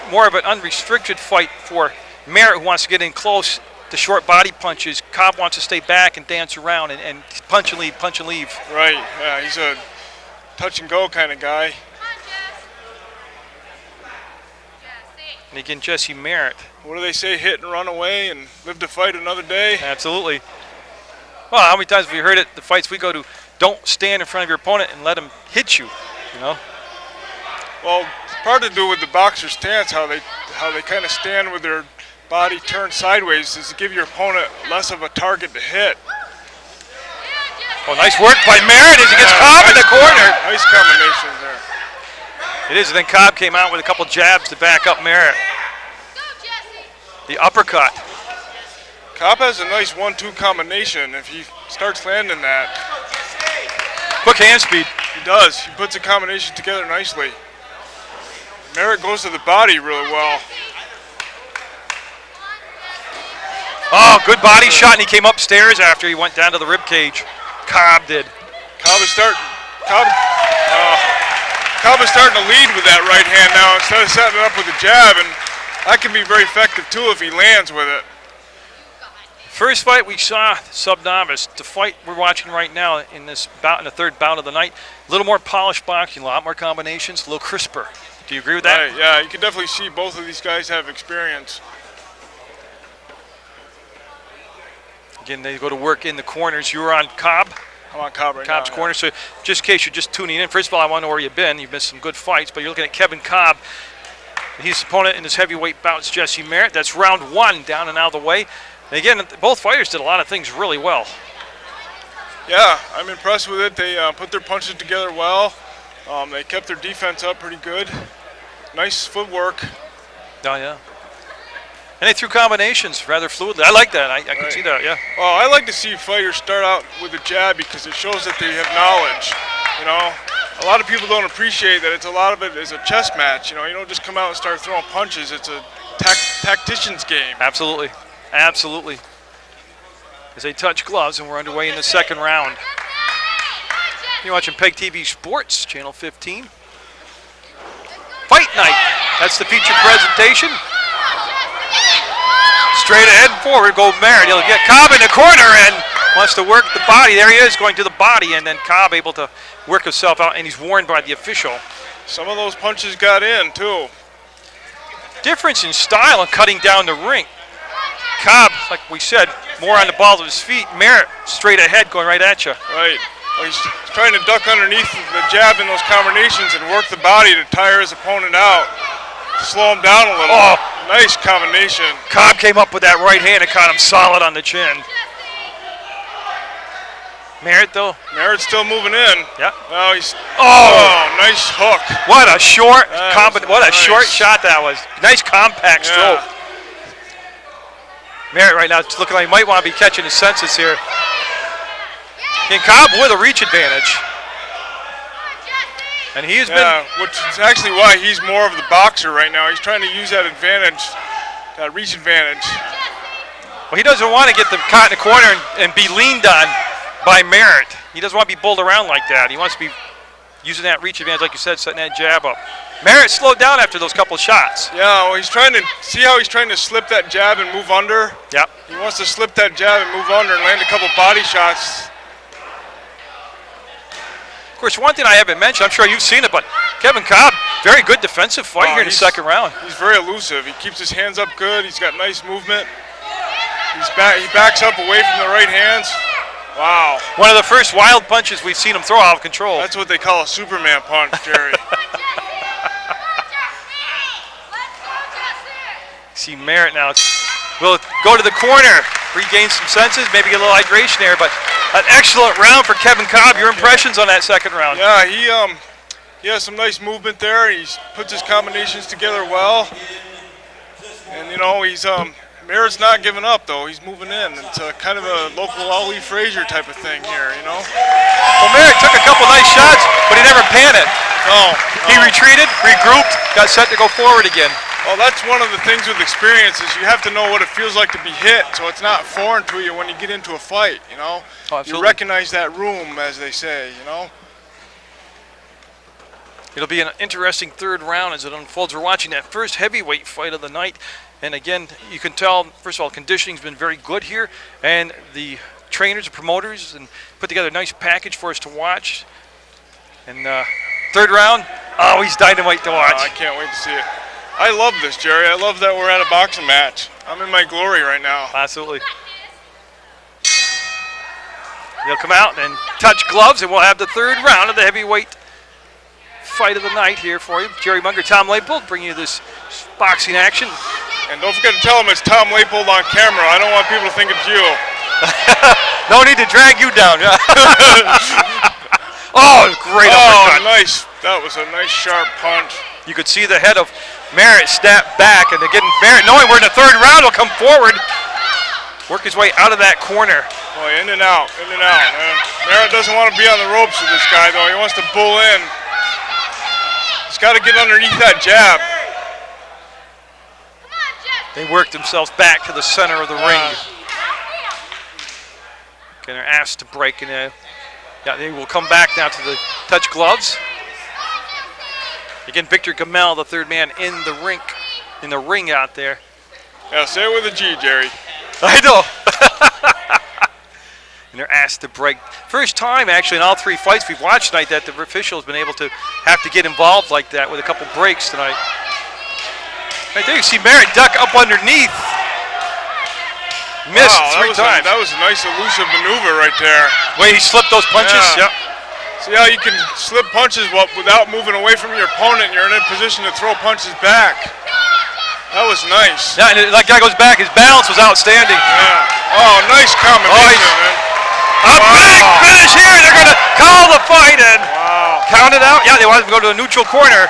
more of an unrestricted fight for Merritt, who wants to get in close to short body punches. Cobb wants to stay back and dance around and punch and leave, punch and leave. Right, yeah, he's a touch and go kind of guy. And again, Jesse Merritt. What do they say, hit and run away and live to fight another day? Absolutely. Well, how many times have you heard it, the fights we go to, don't stand in front of your opponent and let him hit you, Well, part to do with the boxer's stance, how they kind of stand with their body turned sideways, is to give your opponent less of a target to hit. Oh, nice work by Merritt as he gets Cobb in the corner. Nice combination there. It is, and then Cobb came out with a couple jabs to back up Merritt. The uppercut. Cobb has a nice 1-2 combination. If he starts landing that, Quick hand speed. he does. He puts a combination together nicely. Merritt goes to the body really well. Oh, good body shot, and he came upstairs after he went down to the rib cage. Cobb did. Cobb is starting. Cobb. Cobb is starting to lead with that right hand now instead of setting it up with a jab, and that can be very effective too if he lands with it. First fight we saw, sub-novice. The fight we're watching right now in this bout, in the third bout of the night, a little more polished boxing, a lot more combinations, a little crisper. Do you agree with that? Right, yeah, you can definitely see both of these guys have experience. Again, they go to work in the corners. You were on Cobb. I'm on Cobb right Cobb's now. corner. So just in case you're just tuning in, first of all, I want to know where you've been. You've missed some good fights, but you're looking at Kevin Cobb. His opponent in this heavyweight bout is Jesse Merritt. That's round one, down and out of the way. And again, both fighters did a lot of things really well. Yeah, I'm impressed with it. They put their punches together well. They kept their defense up pretty good. Nice footwork. Oh, yeah. And they threw combinations rather fluidly. I like that. I can see that, yeah. Well, I like to see fighters start out with a jab because it shows that they have knowledge. You know, a lot of people don't appreciate that. A lot of it is a chess match. You know, you don't just come out and start throwing punches. It's a tactician's game. Absolutely. Absolutely. As they touch gloves, and we're underway in the second round. You're watching PEGTV Sports, Channel 15. Fight Night. That's the featured presentation. Straight ahead and forward go Merritt. He'll get Cobb in the corner and wants to work the body. There he is, going to the body, and then Cobb able to work himself out, and he's warned by the official. Some of those punches got in, too. Difference in style and cutting down the ring. Cobb, like we said, more on the ball of his feet. Merritt straight ahead, going right at you. Right. Well, he's trying to duck underneath the jab in those combinations and work the body to tire his opponent out. Slow him down a little. Oh. Nice combination. Cobb came up with that right hand and caught him solid on the chin. Merritt, though. Merritt's still moving in. Yeah. Well, he's. Oh, nice hook. What a short nice. short shot that was. Nice compact stroke. Merritt right now, it's looking like he might want to be catching his senses here. And Cobb with a reach advantage. And he has been. Which is actually why he's more of the boxer right now. He's trying to use that advantage, that reach advantage. Well, he doesn't want to get caught in the corner and be leaned on by Merritt. He doesn't want to be bowled around like that. He wants to be using that reach advantage, like you said, setting that jab up. Merritt slowed down after those couple of shots. Yeah, well, he's trying to see how he's trying to slip that jab and move under. Yep. He wants to slip that jab and move under and land a couple body shots. Of course, one thing I haven't mentioned, I'm sure you've seen it, but Kevin Cobb, very good defensive fight here in the second round. He's very elusive. He keeps his hands up good. He's got nice movement. He backs up away from the right hands. Wow. One of the first wild punches we've seen him throw out of control. That's what they call a Superman punch, Jerry. See Merritt now. Will go to the corner, regain some senses, maybe get a little hydration there, but an excellent round for Kevin Cobb. Your impressions on that second round? Yeah, he has some nice movement there. He puts his combinations together well. And, you know, Merritt's not giving up, though. He's moving in. It's kind of a local Ali Frazier type of thing here, you know? Well, Merritt took a couple nice shots, but he never panicked. No. He retreated, regrouped, got set to go forward again. Well, that's one of the things with experience is you have to know what it feels like to be hit, so it's not foreign to you when you get into a fight, you know? Oh, you recognize that room, as they say, you know? It'll be an interesting third round as it unfolds. We're watching that first heavyweight fight of the night. And again, you can tell, first of all, conditioning's been very good here. And the trainers and promoters and put together a nice package for us to watch. And third round, oh, he's dynamite to watch. I can't wait to see it. I love this, Jerry. I love that we're at a boxing match. I'm in my glory right now. Absolutely. They'll come out and touch gloves, and we'll have the third round of the heavyweight fight of the night here for you. Jerry Munger, Tom Leypoldt, bringing you this boxing action. And don't forget to tell them it's Tom Leypoldt on camera. I don't want people to think it's you. No need to drag you down. Oh, great uppercut. Oh, nice. That was a nice sharp punch. You could see the head of Merritt snap back, and again, Merritt, knowing we're in the third round, will come forward, work his way out of that corner. Boy, in and out, in and out. Merritt doesn't want to be on the ropes with this guy, though. He wants to bull in. He's got to get underneath that jab. They worked themselves back to the center of the ring. And they're asked to break, and yeah, they will come back now to the touch gloves. Again, Victor Gamel, the third man in the ring out there. Yeah, say it with a G, Jerry. I know. And they're asked to break. First time, actually, in all three fights we've watched tonight that the official has been able to have to get involved like that with a couple breaks tonight. Right there, you see Merritt duck up underneath. Missed three times. That was a nice elusive maneuver right there. Way he slipped those punches. Yeah. Yep. See how you can slip punches without moving away from your opponent, and you're in a position to throw punches back. That was nice. Yeah, and that guy goes back. His balance was outstanding. Yeah. Oh, nice combination, man. A big finish here. They're going to call the fight and count it out. Yeah, they want to go to the neutral corner.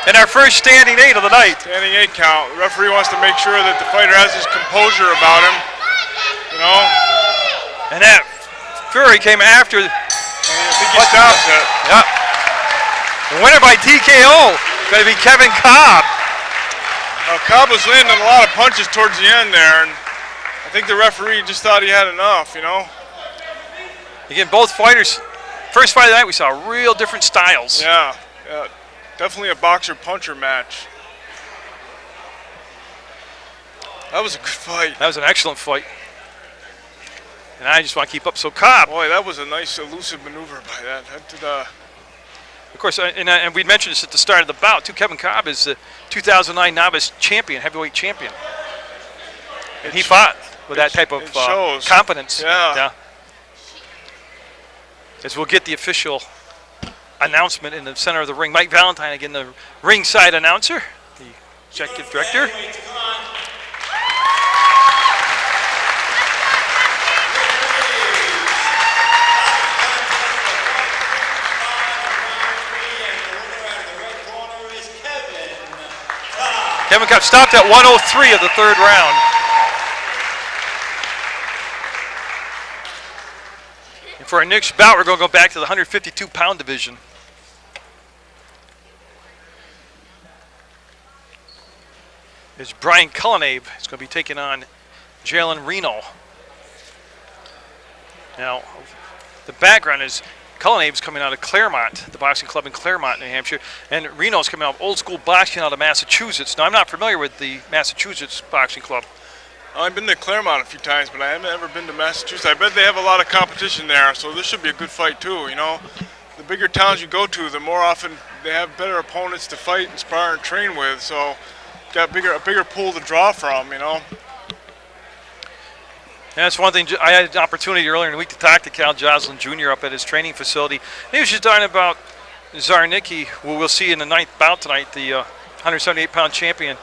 And our first standing 8 of the night. Standing 8 count. The referee wants to make sure that the fighter has his composure about him. You know? And that Fury came after. I think he stops it. Yep. The winner by TKO is going to be Kevin Cobb. Cobb was landing a lot of punches towards the end there, and I think the referee just thought he had enough, you know? Again, both fighters, first fight of the night, we saw real different styles. Yeah, definitely a boxer-puncher match. That was a good fight. That was an excellent fight. And I just want to keep up. So Cobb. Boy, that was a nice elusive maneuver by that. Of course, and we mentioned this at the start of the bout, too. Kevin Cobb is the 2009 novice champion, heavyweight champion. And he fought with that type of competence. Yeah. As we'll get the official announcement in the center of the ring. Mike Valentine, again, the ringside announcer, the executive director. Kevin Cobb stopped at 103 of the third round. And for our next bout, we're going to go back to the 152-pound division. It's Brian Cullinave. He's going to be taking on Jalen Reno. Now, the background is Cullinave's coming out of Claremont, the boxing club in Claremont, New Hampshire, and Reno's coming out of old school boxing out of Massachusetts. Now, I'm not familiar with the Massachusetts boxing club. I've been to Claremont a few times, but I haven't ever been to Massachusetts. I bet they have a lot of competition there, so this should be a good fight too, you know. The bigger towns you go to, the more often they have better opponents to fight and spar and train with, so got a bigger pool to draw from, you know. And that's one thing. I had an opportunity earlier in the week to talk to Cal Josselyn Jr. up at his training facility. And he was just talking about Zarnicki, who we'll see in the 9th bout tonight, the 178-pound champion.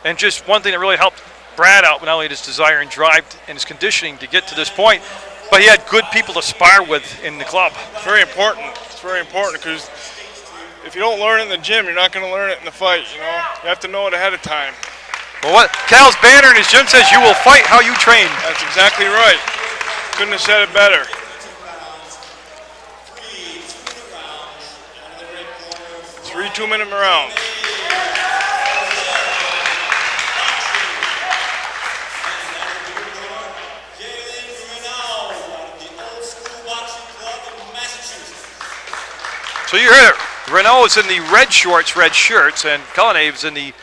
And just one thing that really helped Brad out, not only his desire and drive and his conditioning to get to this point, but he had good people to spar with in the club. Very important. It's very important because if you don't learn it in the gym, you're not going to learn it in the fight, you know. You have to know it ahead of time. Well, what Cal's banner in his gym says, you will fight how you train. That's exactly right. Couldn't have said it better. 3 2-minute rounds. So you heard it. Renault is in the red shorts, red shirts, and Cullinave's in the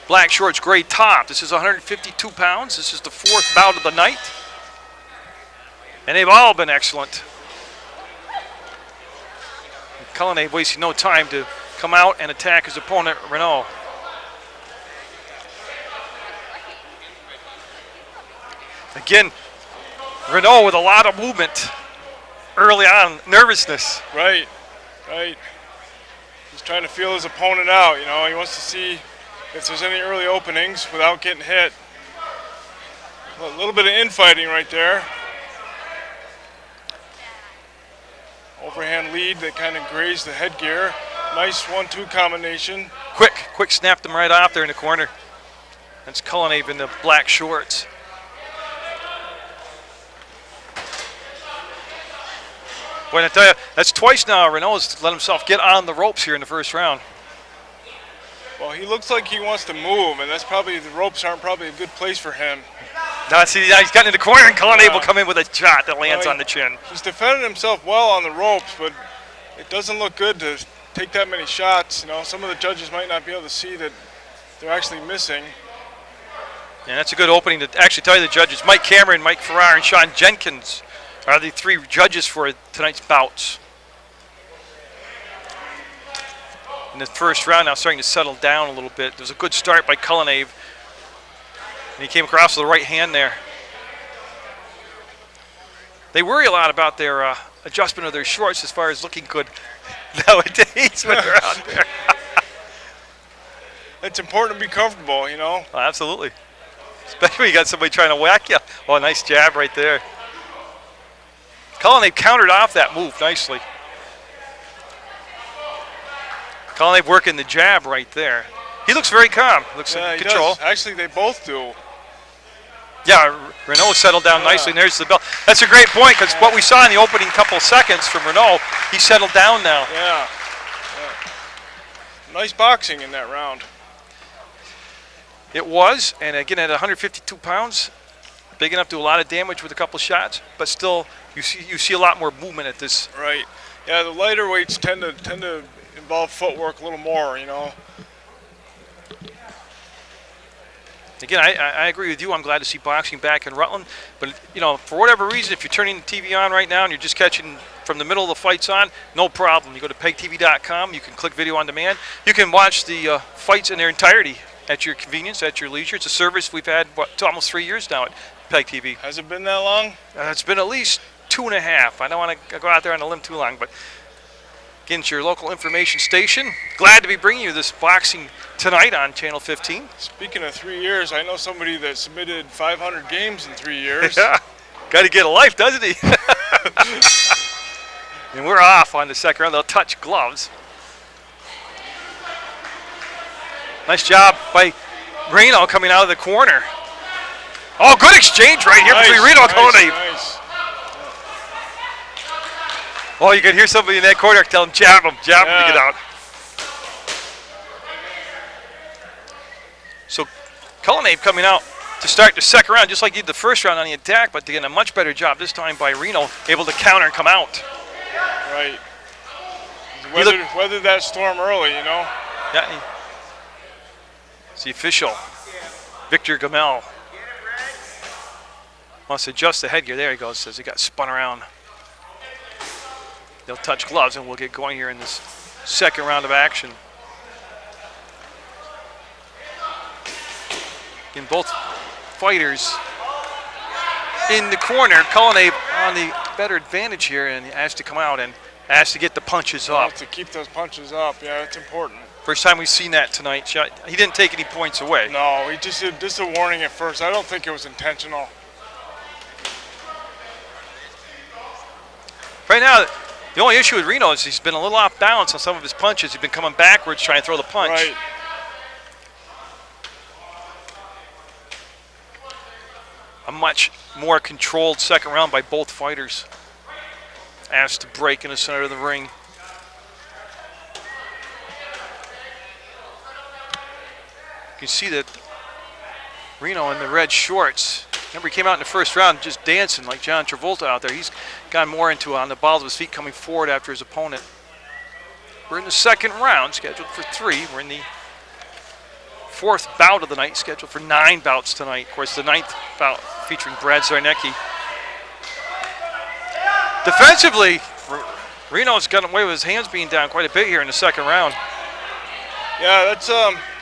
black shorts, gray top. This is 152 pounds. This is the 4th bout of the night. And they've all been excellent. Cullinave wasting no time to come out and attack his opponent, Renault. Again, Renault with a lot of movement early on, nervousness. Right. He's trying to feel his opponent out, you know. He wants to see if there's any early openings without getting hit. A little bit of infighting right there. Overhand lead that kind of grazed the headgear. Nice 1-2 combination. Quick snapped him right off there in the corner. That's Cullinave in the black shorts. Boy, I tell you, that's twice now Renault's let himself get on the ropes here in the first round. Well, he looks like he wants to move, and that's probably, the ropes aren't probably a good place for him. Now, see, he's gotten in the corner, and Cullinave will come in with a shot that lands on the chin. He's defended himself well on the ropes, but it doesn't look good to take that many shots, you know, some of the judges might not be able to see that they're actually missing. And that's a good opening to actually tell you the judges. Mike Cameron, Mike Farrar, and Sean Jenkins are the 3 judges for tonight's bouts. In the first round now starting to settle down a little bit. There was a good start by Cullinane. And he came across with the right hand there. They worry a lot about their adjustment of their shorts as far as looking good nowadays when they're out there. It's important to be comfortable, you know. Oh, absolutely. Especially when you got somebody trying to whack you. Oh, nice jab right there. Cullinane countered off that move nicely. Cullinane working the jab right there. He looks very calm. Looks in control. Does. Actually, they both do. Yeah, Renault settled down nicely, and there's the bell. That's a great point, because what we saw in the opening couple seconds from Renault, he settled down now. Yeah. Nice boxing in that round. It was, and again at 152 pounds, big enough to do a lot of damage with a couple shots, but still you see a lot more movement at this. Right. Yeah, the lighter weights tend to involve footwork a little more, you know. Again, I agree with you. I'm glad to see boxing back in Rutland. But, you know, for whatever reason, if you're turning the TV on right now and you're just catching from the middle of the fights on, no problem. You go to PEGTV.com. You can click video on demand. You can watch the fights in their entirety at your convenience, at your leisure. It's a service we've had, almost 3 years now at PEGTV. Has it been that long? It's been at least 2.5. I don't want to go out there on a limb too long, but again, it's your local information station. Glad to be bringing you this boxing tonight on Channel 15. Speaking of 3 years, I know somebody that submitted 500 games in 3 years. Yeah, got to get a life, doesn't he? And we're off on the second round. They'll touch gloves. Nice job by Reno coming out of the corner. Oh, good exchange right here between Reno and Cullinane. Nice. Oh, you can hear somebody in that corner tell him, jab him to get out. So Cullinane coming out to start the second round, just like he did the first round on the attack, but again, a much better job this time by Reno, able to counter and come out. Right. Weathered that storm early, you know. Yeah. It's the official, Victor Gamel. Wants to adjust the headgear. There he goes. Says he got spun around. They'll touch gloves, and we'll get going here in this second round of action. In both fighters in the corner, Cullinane on the better advantage here, and asked to come out and asked to get the punches up. To keep those punches up, yeah, that's important. First time we've seen that tonight. He didn't take any points away. No, he just did just a warning at first. I don't think it was intentional. Right now, the only issue with Reno is he's been a little off balance on some of his punches. He's been coming backwards trying to throw the punch. Right. A much more controlled second round by both fighters. Asked to break in the center of the ring. You can see that Reno in the red shorts. Remember, he came out in the first round just dancing like John Travolta out there. He's gone more into on the balls of his feet coming forward after his opponent. We're in the second round, scheduled for 3. We're in the 4th bout of the night, scheduled for 9 bouts tonight. Of course, the 9th bout featuring Brad Zarnecki. Defensively, Reno's gotten away with his hands being down quite a bit here in the second round. Yeah, that's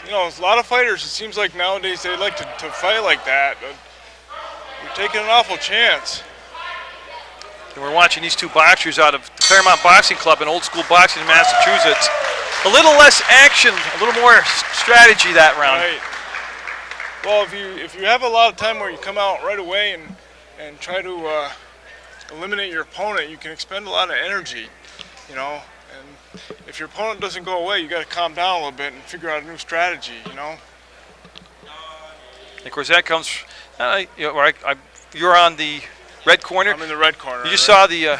you know, a lot of fighters, it seems like nowadays they like to fight like that. You're taking an awful chance. And we're watching these two boxers out of the Claremont Boxing Club in old school boxing in Massachusetts. A little less action, a little more strategy that round. Right. Well, if you have a lot of time where you come out right away and try to eliminate your opponent, you can expend a lot of energy, you know. And if your opponent doesn't go away, you got to calm down a little bit and figure out a new strategy, you know. And of course, that comes. You're on the red corner. I'm in the red corner. You just saw the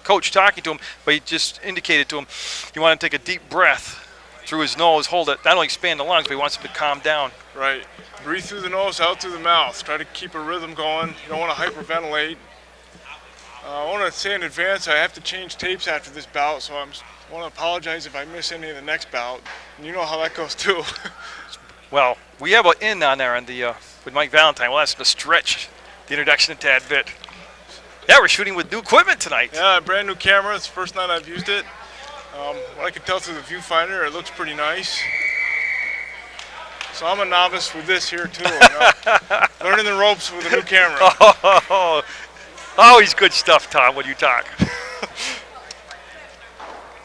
coach talking to him, but he just indicated to him you want him to take a deep breath through his nose, hold it, not only expand the lungs, but he wants him to calm down. Right. Breathe through the nose, out through the mouth. Try to keep a rhythm going. You don't want to hyperventilate. I want to say in advance I have to change tapes after this bout, so I want to apologize if I miss any of the next bout. And you know how that goes too. Well, we have an in on there on the with Mike Valentine. We'll ask him to stretch the introduction a tad bit. Yeah, we're shooting with new equipment tonight. Yeah, brand new camera. It's the first night I've used it. What I can tell through the viewfinder, it looks pretty nice. So I'm a novice with this here too. You know? Learning the ropes with a new camera. Always good stuff, Tom, when you talk.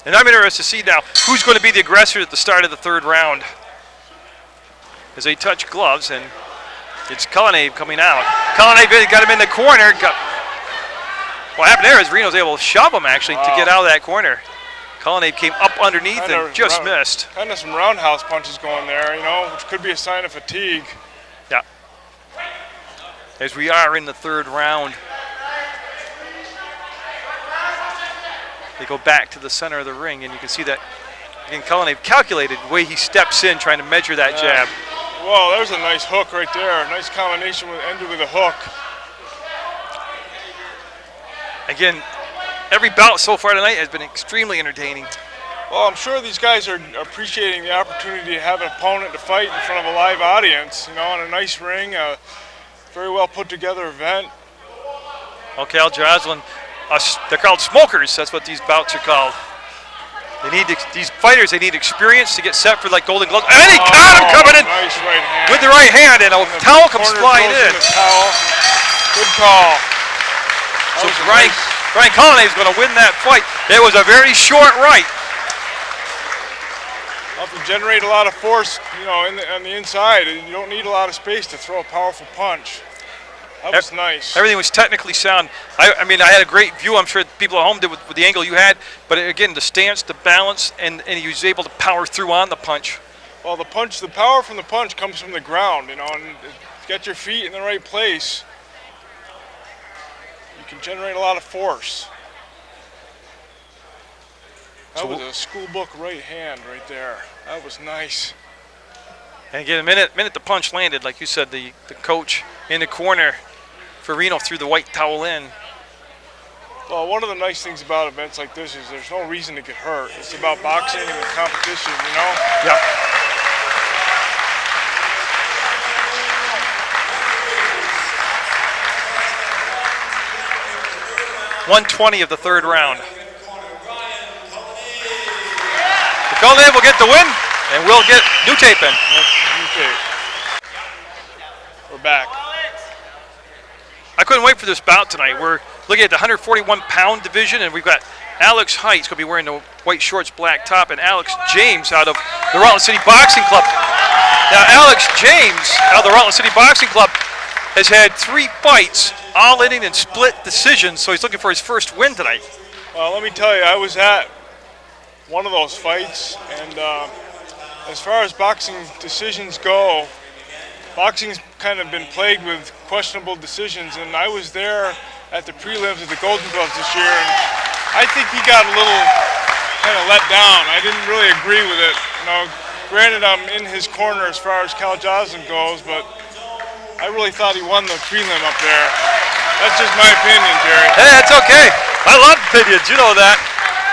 And I'm interested to see now who's going to be the aggressor at the start of the third round. As they touch gloves, and it's Cullinane coming out. Cullinane got him in the corner. What happened there is Reno's able to shove him, actually, to get out of that corner. Cullinane came up underneath and just missed. Kind of some roundhouse punches going there, you know, which could be a sign of fatigue. Yeah. As we are in the third round. They go back to the center of the ring, and you can see that, again, Cullinane calculated the way he steps in, trying to measure that jab. Well, there's a nice hook right there. Nice combination ended with a hook. Again, every bout so far tonight has been extremely entertaining. Well, I'm sure these guys are appreciating the opportunity to have an opponent to fight in front of a live audience, you know, on a nice ring, a very well put together event. Well, Cal Josselyn, they're called smokers. That's what these bouts are called. They need these fighters. They need experience to get set for like Golden Gloves. And he caught him coming in nice right hand. with the right hand, and a towel comes flying in. Good call. So Brian Cullinane is going to win that fight. It was a very short right. Well, to generate a lot of force, you know, on the inside, you don't need a lot of space to throw a powerful punch. That was nice. Everything was technically sound. I mean, I had a great view. I'm sure people at home did with the angle you had. But again, the stance, the balance, and he was able to power through on the punch. Well, the power from the punch comes from the ground, you know, and get your feet in the right place. You can generate a lot of force. That was a school book right hand right there. That was nice. And again, the minute the punch landed, like you said, the coach in the corner for Reno threw the white towel in. Well, one of the nice things about events like this is there's no reason to get hurt. It's about boxing and competition, you know? Yeah. .120 of the third round. Cullinane will get the win, and we'll get new tape in. New tape. We're back. I couldn't wait for this bout tonight. We're looking at the 141-pound division, and we've got Alex Height going to be wearing the white shorts, black top, and Alex James out of the Rutland City Boxing Club. Now, Alex James out of the Rutland City Boxing Club has had 3 fights, all ending in split decisions, so he's looking for his first win tonight. Well, let me tell you, I was at one of those fights, and as far as boxing decisions go, boxing's kind of been plagued with questionable decisions, and I was there at the prelims of the Golden Gloves this year, and I think he got a little kind of let down. I didn't really agree with it. You know, granted, I'm in his corner as far as Cal Josselyn goes, but I really thought he won the prelim up there. That's just my opinion, Jerry. Hey, that's okay. I love opinions, you know that.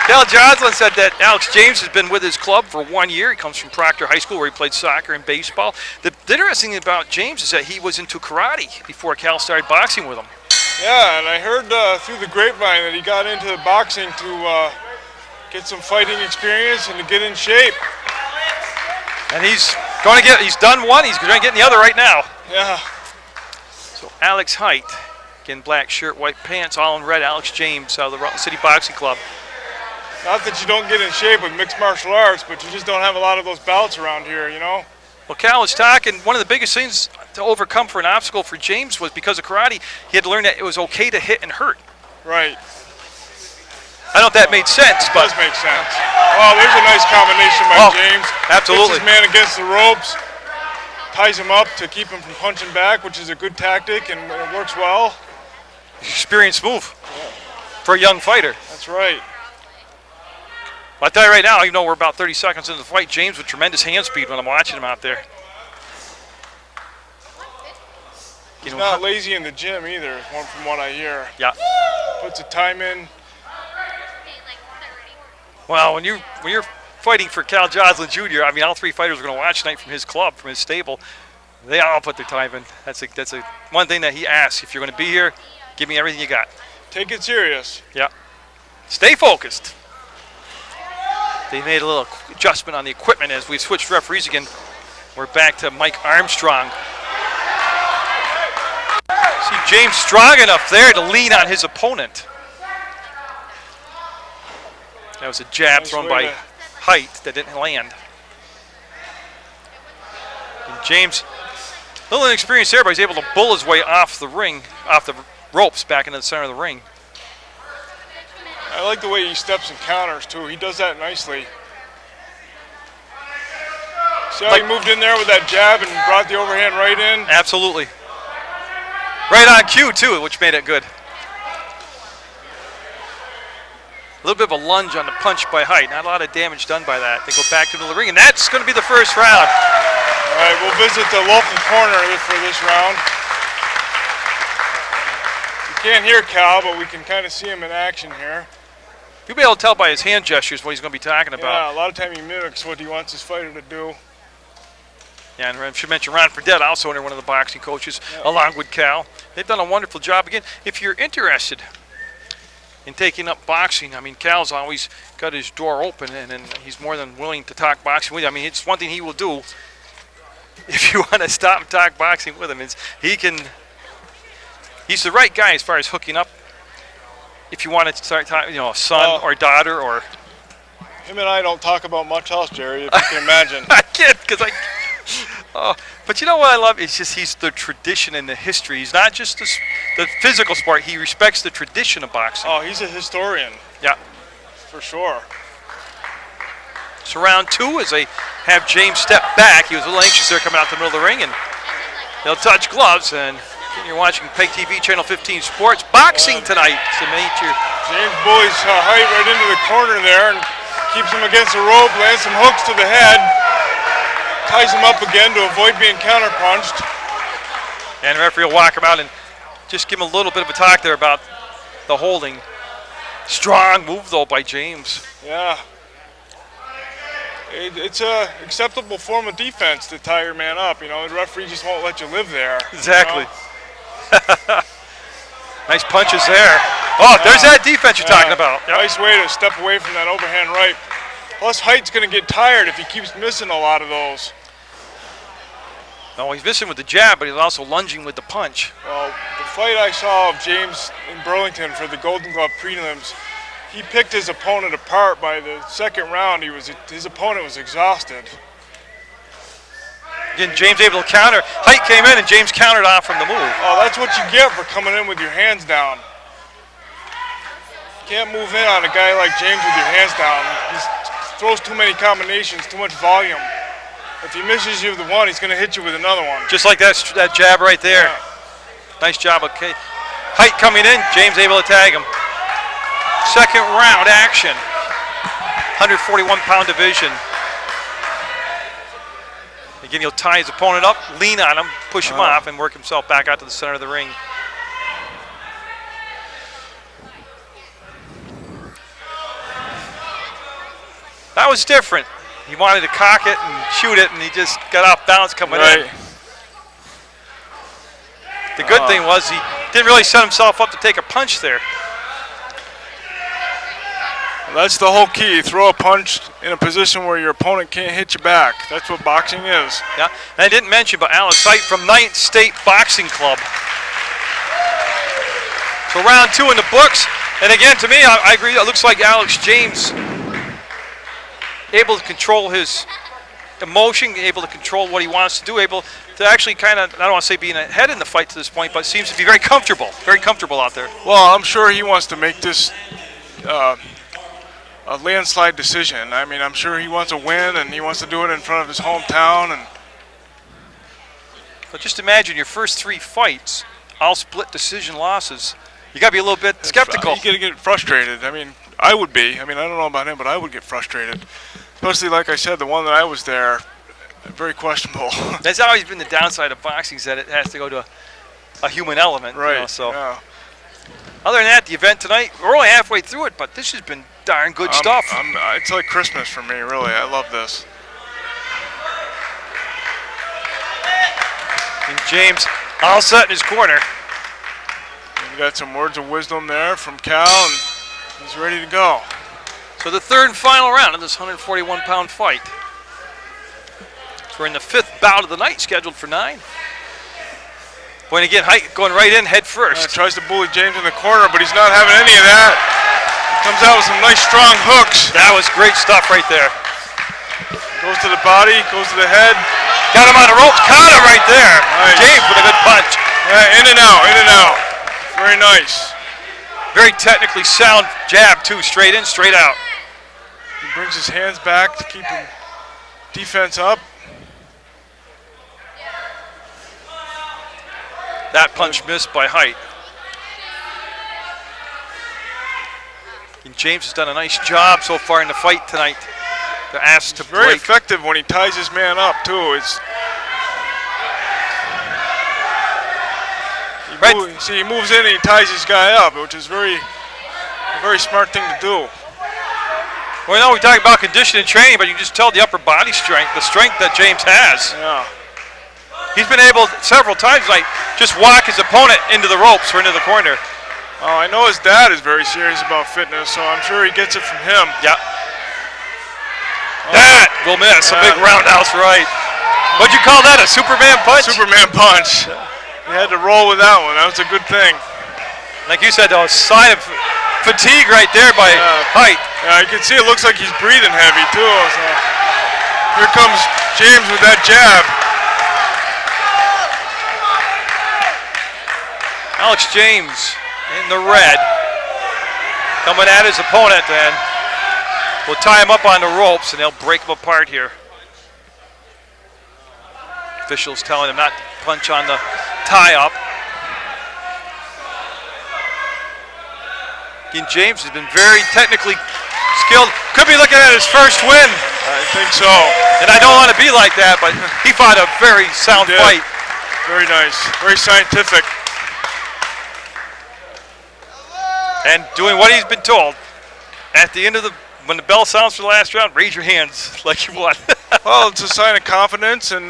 Cal Josselyn said that Alex James has been with his club for 1 year. He comes from Proctor High School where he played soccer and baseball. The interesting thing about James is that he was into karate before Cal started boxing with him. Yeah, and I heard through the grapevine that he got into boxing to get some fighting experience and to get in shape. And he's done one, he's going to get in the other right now. Yeah. So Alex Height, again, black shirt, white pants, all in red. Alex James out of the Rutland City Boxing Club. Not that you don't get in shape with mixed martial arts, but you just don't have a lot of those bouts around here, you know? Well, Cal was talking, one of the biggest things to overcome for an obstacle for James was because of karate, he had to learn that it was okay to hit and hurt. Right. I don't know if that made sense, but... It does make sense. Oh, there's a nice combination by James. Absolutely. Gets his man against the ropes, ties him up to keep him from punching back, which is a good tactic, and it works well. Experienced move for a young fighter. That's right. I'll tell you right now, even though we're about 30 seconds into the fight, James with tremendous hand speed when I'm watching him out there. He's not lazy in the gym either, from what I hear. Yeah. Puts the time in. Well, when you're fighting for Cal Josselyn Jr., I mean, all three fighters are going to watch tonight from his club, from his stable. They all put their time in. That's a one thing that he asks. If you're going to be here, give me everything you got. Take it serious. Yeah. Stay focused. They made a little adjustment on the equipment as we switched referees again. We're back to Mike Armstrong. See James strong enough there to lean on his opponent. That was a jab thrown by Height that didn't land. And James, a little inexperienced there, but he's able to bull his way off the ring, off the ropes back into the center of the ring. I like the way he steps and counters too. He does that nicely. See how he moved in there with that jab and brought the overhand right in? Absolutely. Right on cue too, which made it good. A little bit of a lunge on the punch by Height. Not a lot of damage done by that. They go back into the ring, and that's going to be the first round. All right, we'll visit the local corner for this round. You can't hear Cal, but we can kind of see him in action here. You'll be able to tell by his hand gestures what he's going to be talking about. Yeah, a lot of time he mimics what he wants his fighter to do. Yeah, and I should mention Ron Fredette, also under one of the boxing coaches, along with Cal. They've done a wonderful job. Again, if you're interested in taking up boxing, I mean, Cal's always got his door open, and he's more than willing to talk boxing with you. I mean, it's one thing he will do if you want to stop and talk boxing with him. He's the right guy as far as hooking up. If you want to start talking, a son or daughter or. Him and I don't talk about much else, Jerry, if you can imagine. I can't, because but you know what I love? It's just he's the tradition and the history. He's not just the physical sport. He respects the tradition of boxing. Oh, he's a historian. Yeah. For sure. So round two, as they have James step back. He was a little anxious there coming out the middle of the ring, and they'll touch gloves. And you're watching PEGTV Channel 15 Sports Boxing tonight. So James bullies Height right into the corner there and keeps him against the rope, lands some hooks to the head. Ties him up again to avoid being counterpunched. And the referee will walk him out and just give him a little bit of a talk there about the holding. Strong move, though, by James. Yeah. It's a acceptable form of defense to tie your man up. The referee just won't let you live there. Exactly. Nice punches there. Oh, there's that defense you're talking about. Yep. Nice way to step away from that overhand right. Plus, Height's going to get tired if he keeps missing a lot of those. No, he's missing with the jab, but he's also lunging with the punch. Well, the fight I saw of James in Burlington for the Golden Glove prelims, he picked his opponent apart. By the second round, his opponent was exhausted. Again, James able to counter. Height came in, and James countered off from the move. Oh, that's what you get for coming in with your hands down. You can't move in on a guy like James with your hands down. He throws too many combinations, too much volume. If he misses you with one, he's going to hit you with another one. Just like that jab right there. Yeah. Nice job. Okay. Height coming in, James able to tag him. Second round action. 141-pound division. Again, he'll tie his opponent up, lean on him, push him off, and work himself back out to the center of the ring. That was different. He wanted to cock it and shoot it, and he just got off balance coming in. The good thing was he didn't really set himself up to take a punch there. That's the whole key. Throw a punch in a position where your opponent can't hit you back. That's what boxing is. Yeah, and I didn't mention, but Alex Height from 9th State Boxing Club. So round two in the books. And again, to me, I agree, it looks like Alex James able to control his emotion, able to control what he wants to do, able to actually kind of, I don't want to say being ahead in the fight to this point, but seems to be very comfortable out there. Well, I'm sure he wants to make this a landslide decision. I mean, I'm sure he wants to win, and he wants to do it in front of his hometown. But just imagine your first three fights, all split decision losses. You got to be a little bit skeptical. You got to get frustrated. I mean, I would be. I mean, I don't know about him, but I would get frustrated. Especially, like I said, the one that I was there, very questionable. That's always been the downside of boxing, is that it has to go to a human element. Right. You know, so. Yeah. Other than that, the event tonight, we're only halfway through it, but this has been darn good stuff. It's like Christmas for me, really. I love this. And James all set in his corner. We got some words of wisdom there from Cal, and he's ready to go. So the third and final round of this 141-pound fight. So we're in the 5th bout of the night, scheduled for 9. Going to get height, going right in, head first. Tries to bully James in the corner, but he's not having any of that. Comes out with some nice strong hooks. That was great stuff right there. Goes to the body, goes to the head. Got him on the ropes, caught him right there. Nice. James with a good punch. In and out, in and out. Very nice. Very technically sound jab too, straight in, straight out. He brings his hands back to keep the defense up. That punch missed by Height. And James has done a nice job so far in the fight tonight. They're asked to Very break. effective when he ties his man up too. He moves in and he ties his guy up, which is a very smart thing to do. Well, we talk about conditioning and training, but you can just tell the upper body strength, the strength that James has. Yeah. He's been able several times, like, just walk his opponent into the ropes or into the corner. Oh, I know his dad is very serious about fitness, so I'm sure he gets it from him. Yeah. That will miss. A big roundhouse right. What'd you call that? A Superman punch? Superman punch. He had to roll with that one. That was a good thing. Like you said, though, a sign of fatigue right there by Height. Yeah, you can see it looks like he's breathing heavy, too. So here comes James with that jab. Alex James in the red, coming at his opponent, and will tie him up on the ropes, and they'll break him apart here. Officials telling him not to punch on the tie-up. Again, James has been very technically skilled. Could be looking at his first win. I think so. And I don't want to be like that, but he fought a very sound fight. Very nice. Very scientific. And doing what he's been told. At the end of when the bell sounds for the last round, raise your hands like you won. Well, it's a sign of confidence, and you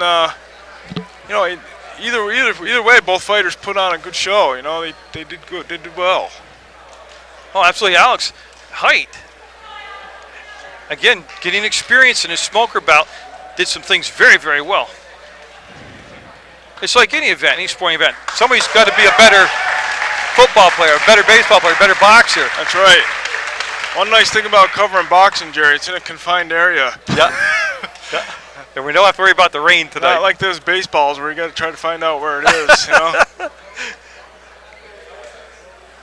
know, either way, both fighters put on a good show. You know, they did good. They did well. Oh, absolutely, Alex. Height. Again, getting experience in his smoker bout, did some things very, very well. It's like any event, any sporting event. Somebody's got to be a better football player, a better baseball player, a better boxer. That's right. One nice thing about covering boxing, Jerry, it's in a confined area. Yeah. Yeah. And we don't have to worry about the rain tonight. Not like those baseballs where you got to try to find out where it is, you know.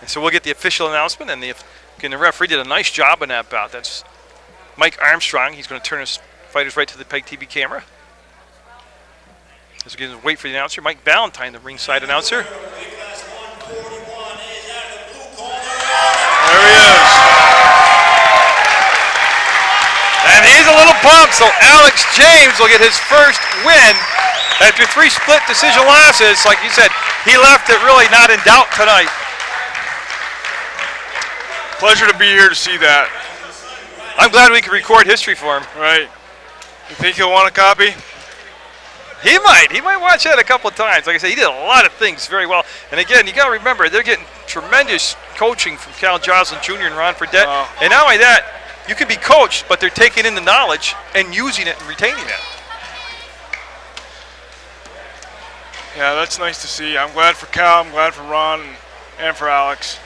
And so we'll get the official announcement, and the referee did a nice job in that bout. That's Mike Armstrong. He's going to turn his fighters right to the PEGTV camera. As we wait for the announcer, Mike Valentine, the ringside announcer. There he is. And he's a little pumped, so Alex James will get his first win after 3 split decision losses. Like you said, he left it really not in doubt tonight. Pleasure to be here to see that. I'm glad we can record history for him. Right. You think he'll want a copy? He might watch that a couple of times. Like I said, he did a lot of things very well. And again, you got to remember, they're getting tremendous coaching from Cal Josselyn Jr. and Ron Fredette. And not only that, you can be coached, but they're taking in the knowledge and using it and retaining it. Yeah, that's nice to see. I'm glad for Cal, I'm glad for Ron, and for Alex.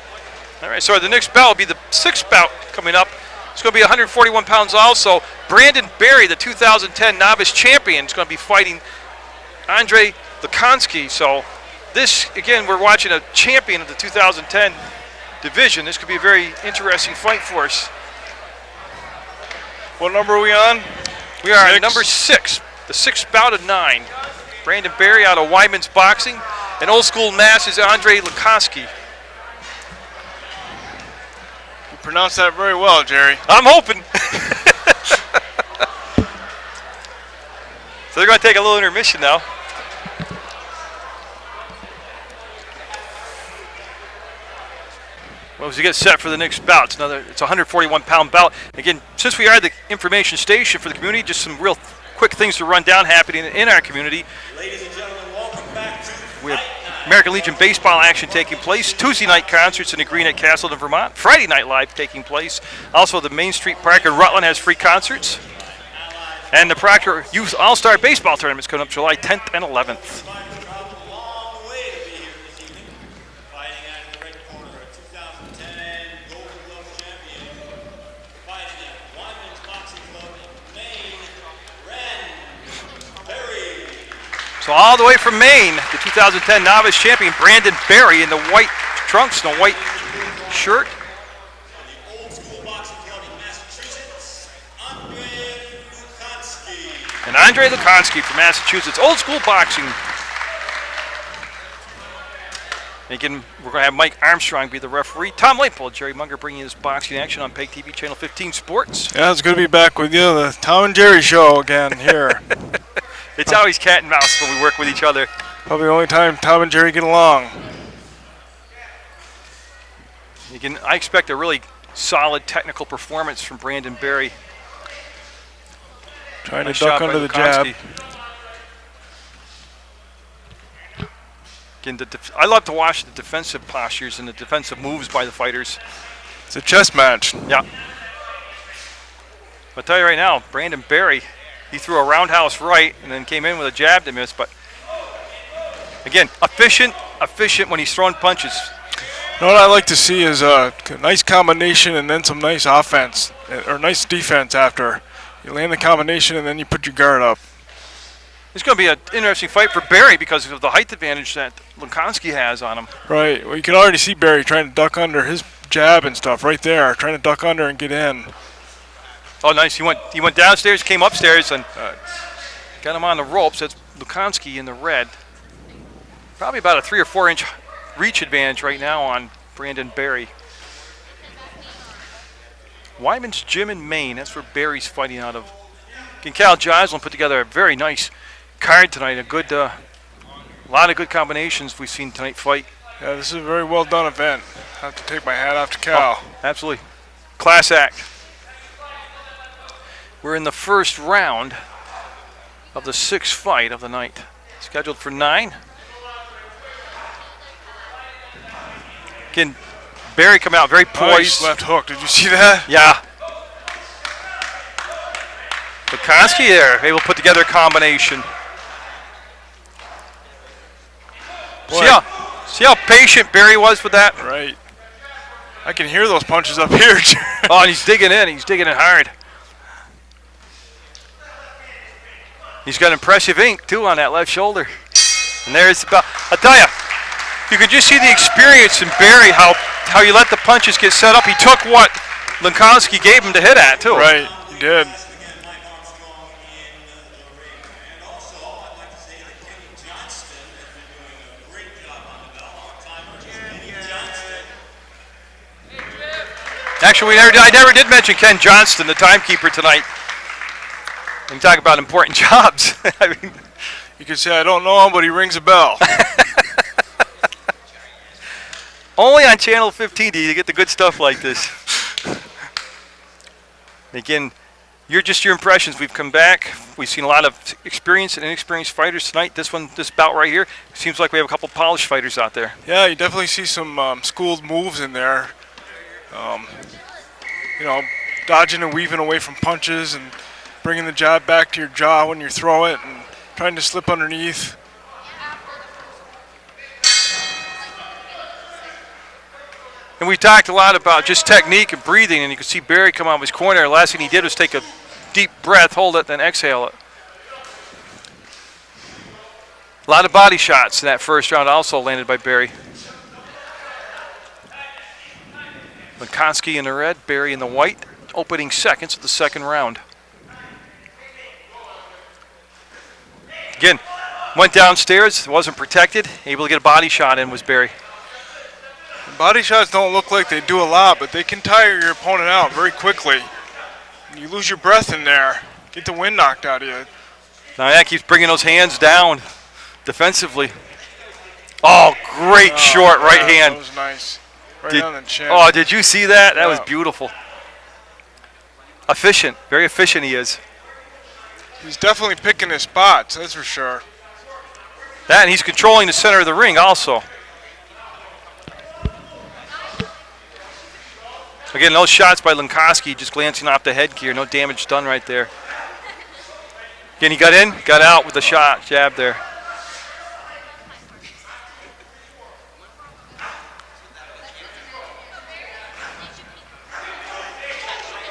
All right, so the next bout will be the 6th bout coming up. It's going to be 141 pounds also. Brandon Berry, the 2010 novice champion, is going to be fighting Andre Lukansky. So this, again, we're watching a champion of the 2010 division. This could be a very interesting fight for us. What number are we on? We are at number 6, the 6th bout of 9. Brandon Berry out of Wyman's Boxing. And Old School Mass is Andre Lukansky. You pronounced that very well, Jerry. I'm hoping. So they're going to take a little intermission now. Well, as we get set for the next bout, it's a 141-pound bout. Again, since we are the information station for the community, just some real quick things to run down happening in our community. Ladies and gentlemen, welcome back to We have American Legion baseball action taking place. Tuesday night concerts in the Green at Castleton, Vermont. Friday night live taking place. Also, the Main Street Park in Rutland has free concerts. And the Proctor Youth All-Star Baseball Tournament's coming up July 10th and 11th. So all the way from Maine, the 2010 novice champion, Brandon Berry, in the white trunks and a white shirt. The Old School Boxing Club in Massachusetts, Andre Lukansky. And Andre Lukansky from Massachusetts, Old School Boxing. And again, we're going to have Mike Armstrong be the referee. Tom Leypoldt, Jerry Munger bringing this boxing action on PEGTV Channel 15 Sports. Yeah, it's good to be back with you. The Tom and Jerry show again here. It's always cat and mouse when we work with each other. Probably the only time Tom and Jerry get along. Again, I expect a really solid technical performance from Brandon Berry. Trying Nice to duck job by under the jab. Lukansky. Again, I love to watch the defensive postures and the defensive moves by the fighters. It's a chess match. Yeah. I'll tell you right now, Brandon Berry, he threw a roundhouse right and then came in with a jab to miss. But again, efficient when he's throwing punches. You know what I like to see is a nice combination and then some nice offense, or nice defense after. You land the combination and then you put your guard up. It's going to be an interesting fight for Berry because of the height advantage that Lukansky has on him. Right. Well, you can already see Berry trying to duck under his jab and stuff right there, trying to duck under and get in. Oh, nice. He went downstairs, came upstairs, and got him on the ropes. That's Lukansky in the red. Probably about a 3 or 4 inch reach advantage right now on Brandon Berry. Wyman's Gym in Maine. That's where Berry's fighting out of. Again, Cal Josselyn put together a very nice card tonight. A lot of good combinations we've seen tonight fight. Yeah, this is a very well done event. I have to take my hat off to Cal. Oh, absolutely. Class act. We're in the first round of the 6th fight of the night. Scheduled for 9. Again, Berry coming out very poised. Nice left hook. Did you see that? Yeah. Lukansky there, able to put together a combination. See how patient Berry was with that? Right. I can hear those punches up here. Oh, and he's digging in. He's digging in hard. He's got impressive ink, too, on that left shoulder. And there's about, I'll tell you, you could just see the experience in Berry, how you let the punches get set up. He took what Lukansky gave him to hit at, too. Right, he did. Actually, I never did mention Ken Johnston, the timekeeper tonight. And talk about important jobs. I mean, you could say I don't know him, but he rings a bell. Only on Channel 15 do you get the good stuff like this. Again, your impressions. We've come back. We've seen a lot of experienced and inexperienced fighters tonight. This bout right here, seems like we have a couple polished fighters out there. Yeah, you definitely see some schooled moves in there. You know, dodging and weaving away from punches and bringing the jab back to your jaw when you throw it and trying to slip underneath. And we talked a lot about just technique and breathing, and you could see Berry come out of his corner. The last thing he did was take a deep breath, hold it, then exhale it. A lot of body shots in that first round also landed by Berry. Lukansky in the red, Berry in the white, opening seconds of the second round. Again, went downstairs, wasn't protected, able to get a body shot in was Berry. Body shots don't look like they do a lot, but they can tire your opponent out very quickly. You lose your breath in there, get the wind knocked out of you. Now that keeps bringing those hands down defensively. Oh, great short right hand. That was nice. right on the chin. Oh, did you see that? That was Yeah. beautiful. Efficient, very efficient he is. He's definitely picking his spots, that's for sure. That, and he's controlling the center of the ring also. Again, those shots by Linkoski just glancing off the headgear. No damage done right there. Again, he got in, got out with the shot, jab there.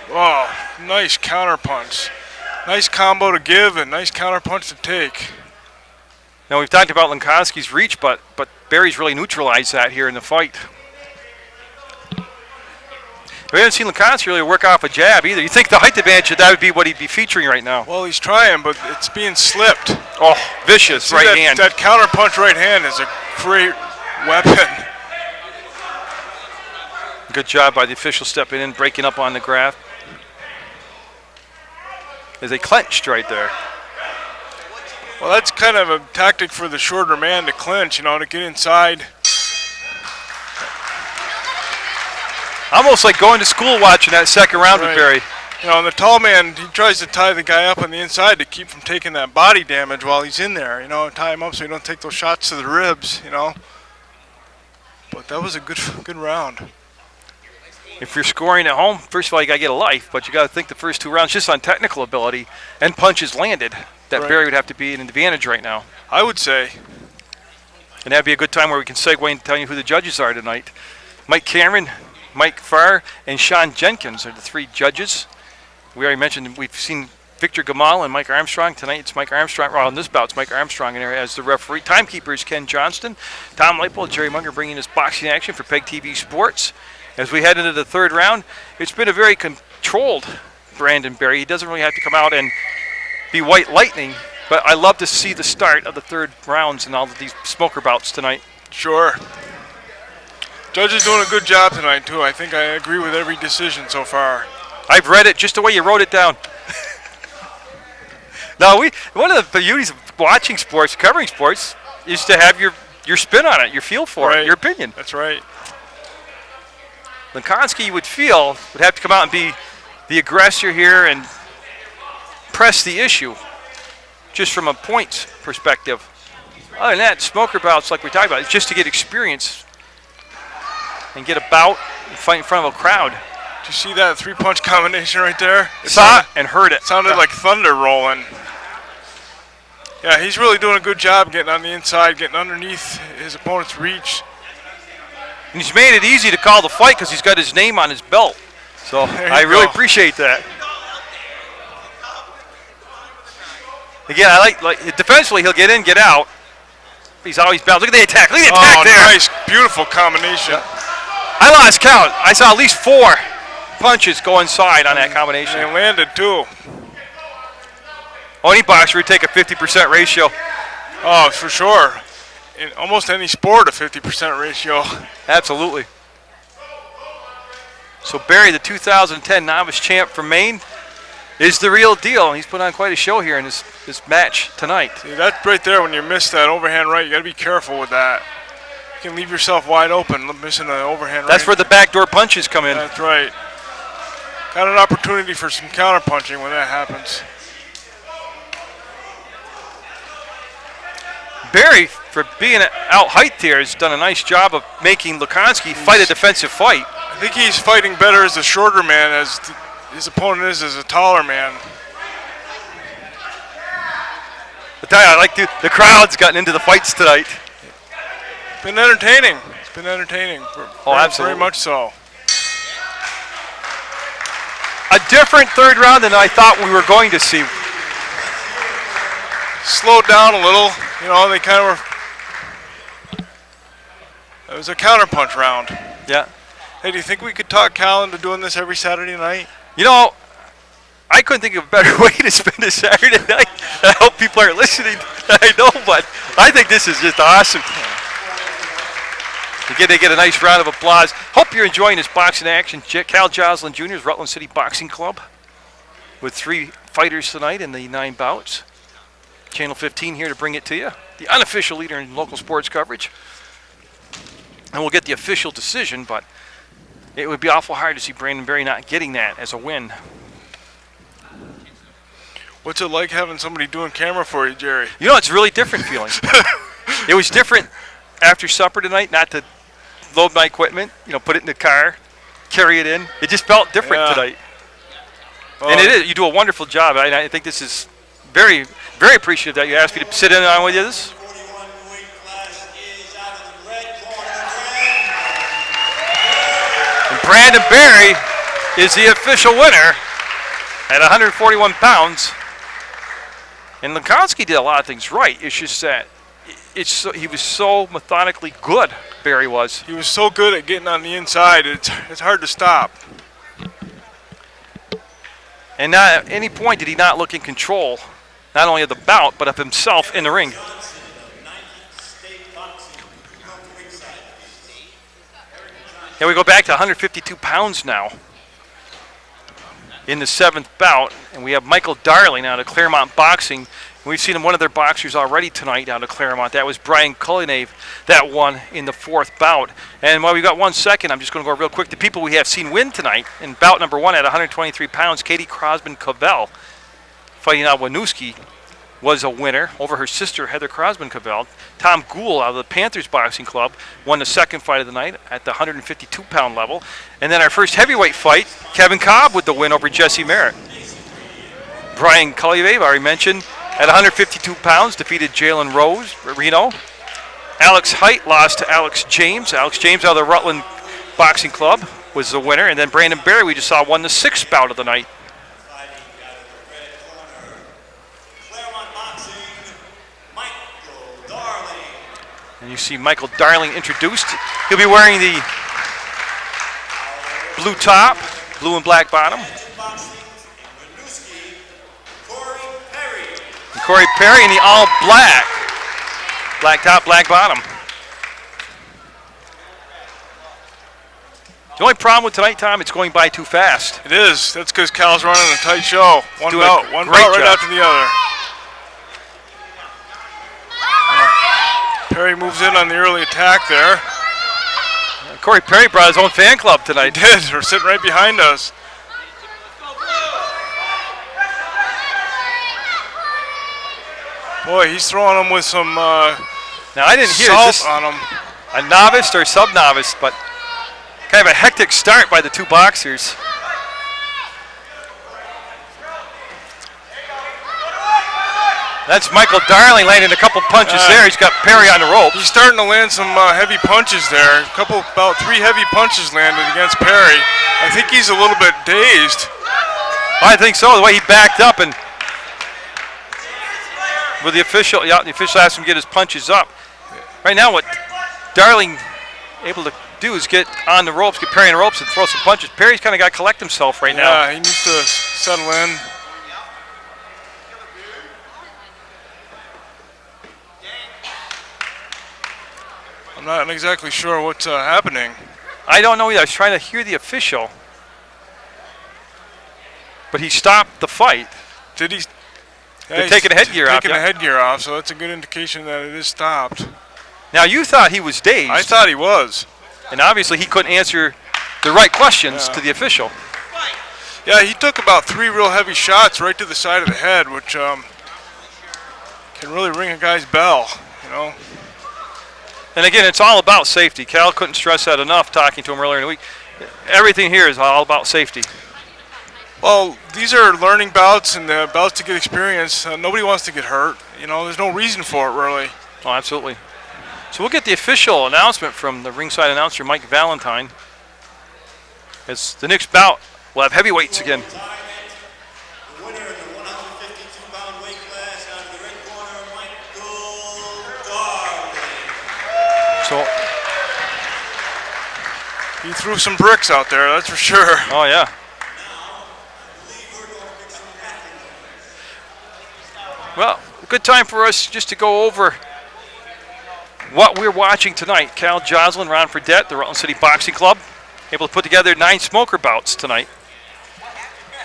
Oh, nice counter punch. Nice combo to give and nice counter punch to take. Now, we've talked about Linkoski's reach, but Barry's really neutralized that here in the fight. We haven't seen Linkoski really work off a jab either. You think the height advantage, that would be what he'd be featuring right now. Well, he's trying, but it's being slipped. Oh, vicious See, right hand. That counter punch right hand is a great weapon. Good job by the official stepping in, breaking up on the graph. As they clenched right there. Well, that's kind of a tactic for the shorter man to clinch, to get inside. Almost like going to school watching that second round with Barry. And the tall man, he tries to tie the guy up on the inside to keep from taking that body damage while he's in there. Tie him up so he don't take those shots to the ribs, But that was a good round. If you're scoring at home, first of all, you got to get a life, but you got to think the first 2 rounds just on technical ability and punches landed. That Right. Barry would have to be an advantage right now. I would say. And that'd be a good time where we can segue into telling you who the judges are tonight. Mike Cameron, Mike Farr, and Sean Jenkins are the 3 judges. We already mentioned we've seen Victor Gamal and Mike Armstrong. Tonight it's Mike Armstrong. Well, in this bout, it's Mike Armstrong in there as the referee. Timekeeper is Ken Johnston. Tom Leypoldt, Jerry Munger bringing us boxing action for PEGTV Sports. As we head into the 3rd round, it's been a very controlled Brandon Barry. He doesn't really have to come out and be white lightning, but I love to see the start of the 3rd rounds and all of these smoker bouts tonight. Sure. Judge is doing a good job tonight, too. I think I agree with every decision so far. I've read it just the way you wrote it down. Now, one of the beauties of watching sports, covering sports, is to have your spin on it, your feel for it, your opinion. That's right. Linkoski, you would feel, would have to come out and be the aggressor here and press the issue, just from a points perspective. Other than that, smoker bouts, like we talked about, it's just to get experience and get a bout and fight in front of a crowd. Did you see that 3-punch combination right there? Saw it and heard it. Sounded like thunder rolling. Yeah, he's really doing a good job getting on the inside, getting underneath his opponent's reach. And he's made it easy to call the fight because he's got his name on his belt. So I really appreciate that. Again, I like defensively, he'll get in, get out. He's always balanced. Look at the attack. Look at the attack there. Nice, beautiful combination. I lost count. I saw at least 4 punches go inside on that combination. And landed, too. Any boxer would take a 50% ratio. Oh, for sure. In almost any sport, a 50% ratio. Absolutely. So Barry, the 2010 novice champ from Maine, is the real deal. He's put on quite a show here in this match tonight. See, that's right there when you miss that overhand right. You got to be careful with that. You can leave yourself wide open missing an overhand right. That's where the backdoor punches come in. That's right. Got an opportunity for some counter punching when that happens. Barry, for being out height here, has done a nice job of making Linkoski fight a defensive fight. I think he's fighting better as a shorter man as his opponent is as a taller man. I tell you, I like the crowd's gotten into the fights tonight. Been entertaining. It's been entertaining. Absolutely. Very much so. A different 3rd round than I thought we were going to see. Slowed down a little. They kind of were. It was a counterpunch round. Yeah. Hey, do you think we could talk Cal into doing this every Saturday night? I couldn't think of a better way to spend a Saturday night. I hope people aren't listening. I know, but I think this is just awesome. Again, they get a nice round of applause. Hope you're enjoying this boxing action. Cal Josselyn Jr.'s Rutland City Boxing Club with 3 fighters tonight in the 9 bouts. Channel 15 here to bring it to you. The unofficial leader in local sports coverage. And we'll get the official decision, but it would be awful hard to see Brandon Berry not getting that as a win. What's it like having somebody doing camera for you, Jerry? You know, it's a really different feeling. It was different after supper tonight, not to load my equipment, you know, put it in the car, carry it in. It just felt different tonight. And it is. You do a wonderful job. I think this is very, very appreciative that you asked me to sit in on with you. This. And Brandon Berry is the official winner at 141 pounds. And Lukowski did a lot of things right. It's just that he was so methodically good, Berry was. He was so good at getting on the inside, it's hard to stop. And not at any point did he not look in control, not only of the bout, but of himself in the ring. And we go back to 152 pounds now in the 7th bout. And we have Michael Darling out of Claremont Boxing. We've seen one of their boxers already tonight out of Claremont. That was Brian Cullinave that won in the 4th bout. And while we've got 1 second, I'm just going to go real quick. The people we have seen win tonight in bout number 1 at 123 pounds, Katie Crosman-Cavell, fighting out Winooski, was a winner over her sister, Heather Crosman-Cavell. Tom Gould out of the Panthers Boxing Club won the 2nd fight of the night at the 152-pound level. And then our first heavyweight fight, Kevin Cobb with the win over Jesse Merritt. Brian Cullinave, I already mentioned, at 152 pounds, defeated Jalen Reno. Alex Height lost to Alex James. Alex James out of the Rutland Boxing Club was the winner. And then Brandon Berry, we just saw, won the 6th bout of the night. And you see Michael Darling introduced. He'll be wearing the blue top, blue and black bottom. And Corey Perry in the all black. Black top, black bottom. The only problem with tonight, Tom, it's going by too fast. It is. That's because Cal's running a tight show. One doing bout a great right job. after the other. Perry moves in on the early attack there. Corey Perry brought his own fan club tonight. He did. They're sitting right behind us. Boy, he's throwing them with some Now, I didn't hear, salt is this on them. a novice or sub-novice, but kind of a hectic start by the two boxers. That's Michael Darling landing a couple punches there. He's got Perry on the ropes. He's starting to land some heavy punches there. About 3 heavy punches landed against Perry. I think he's a little bit dazed. I think so, the way he backed up and with the official asked him to get his punches up. Right now what Darling able to do is get on the ropes, get Perry on the ropes and throw some punches. Perry's kind of got to collect himself right now. Yeah, he needs to settle in. I'm not exactly sure what's happening. I don't know either. I was trying to hear the official. But he stopped the fight. Did he? They're taking the headgear off. Taking the headgear off, so that's a good indication that it is stopped. Now, you thought he was dazed. I thought he was. And obviously he couldn't answer the right questions to the official. Yeah, he took about 3 real heavy shots right to the side of the head, which can really ring a guy's bell, you know. And again, it's all about safety. Cal couldn't stress that enough talking to him earlier in the week. Everything here is all about safety. Well, these are learning bouts and bouts to get experience. Nobody wants to get hurt. You know, there's no reason for it, really. Oh, absolutely. So we'll get the official announcement from the ringside announcer, Mike Valentine. As the next bout, we'll have heavyweights again. The winner in the 152-pound weight class out of the red corner, Michael Darling. So, He threw some bricks out there, that's for sure. oh yeah. Well, a good time for us just to go over what we're watching tonight. Cal Josselyn, Ron Fredette, the Rutland City Boxing Club, able to put together 9 smoker bouts tonight.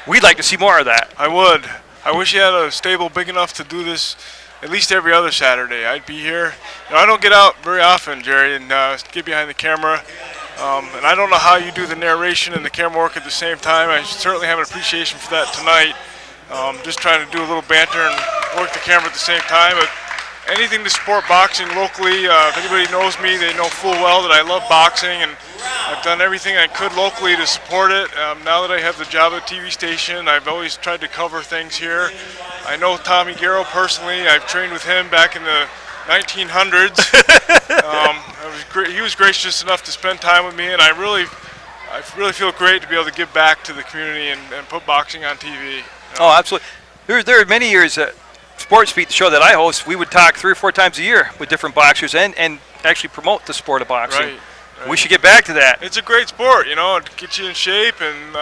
We'd like to see more of that. I would. I wish you had a stable big enough to do this at least every other Saturday. I'd be here. You know, I don't get out very often, Jerry, and get behind the camera. And I don't know how you do the narration and the camera work at the same time. I certainly have an appreciation for that tonight. Just trying to do a little banter and work the camera at the same time. But anything to support boxing locally, if anybody knows me, they know full well that I love boxing, and I've done everything I could locally to support it. Now that I have the job at a TV station, I've always tried to cover things here. I know Tommy Garrow personally. I've trained with him back in the 1900s. He was gracious enough to spend time with me, and I really feel great to be able to give back to the community and put boxing on TV. You know? Oh, absolutely. There are many years at Sports Beat, the show that I host, we would talk 3 or 4 times a year with different boxers and actually promote the sport of boxing. Right. We should get back to that. It's a great sport, you know. It gets you in shape and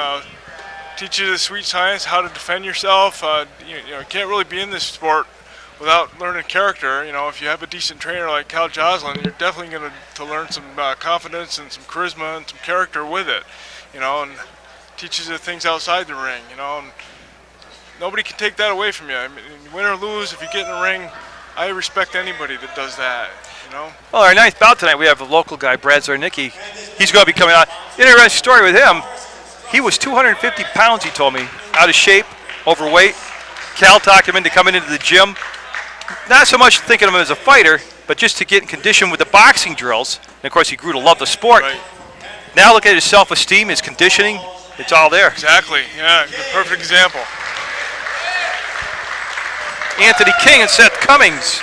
teach you the sweet science, how to defend yourself. You can't really be in this sport without learning character. You know, if you have a decent trainer like Cal Josselyn, you're definitely going to learn some confidence and some charisma and some character with it. You know, and teaches you things outside the ring. You know, and nobody can take that away from you. I mean, win or lose, if you get in the ring, I respect anybody that does that. You know. Well, our ninth bout tonight, we have a local guy, Brad Zarnicki. He's going to be coming out. Interesting story with him. He was 250 pounds, he told me, out of shape, overweight. Cal talked him into coming into the gym. Not so much thinking of him as a fighter, but just to get in condition with the boxing drills. And, of course, he grew to love the sport. Right. Now look at his self-esteem, his conditioning. It's all there. Exactly. Yeah, the perfect example. Anthony King and Seth Cummings.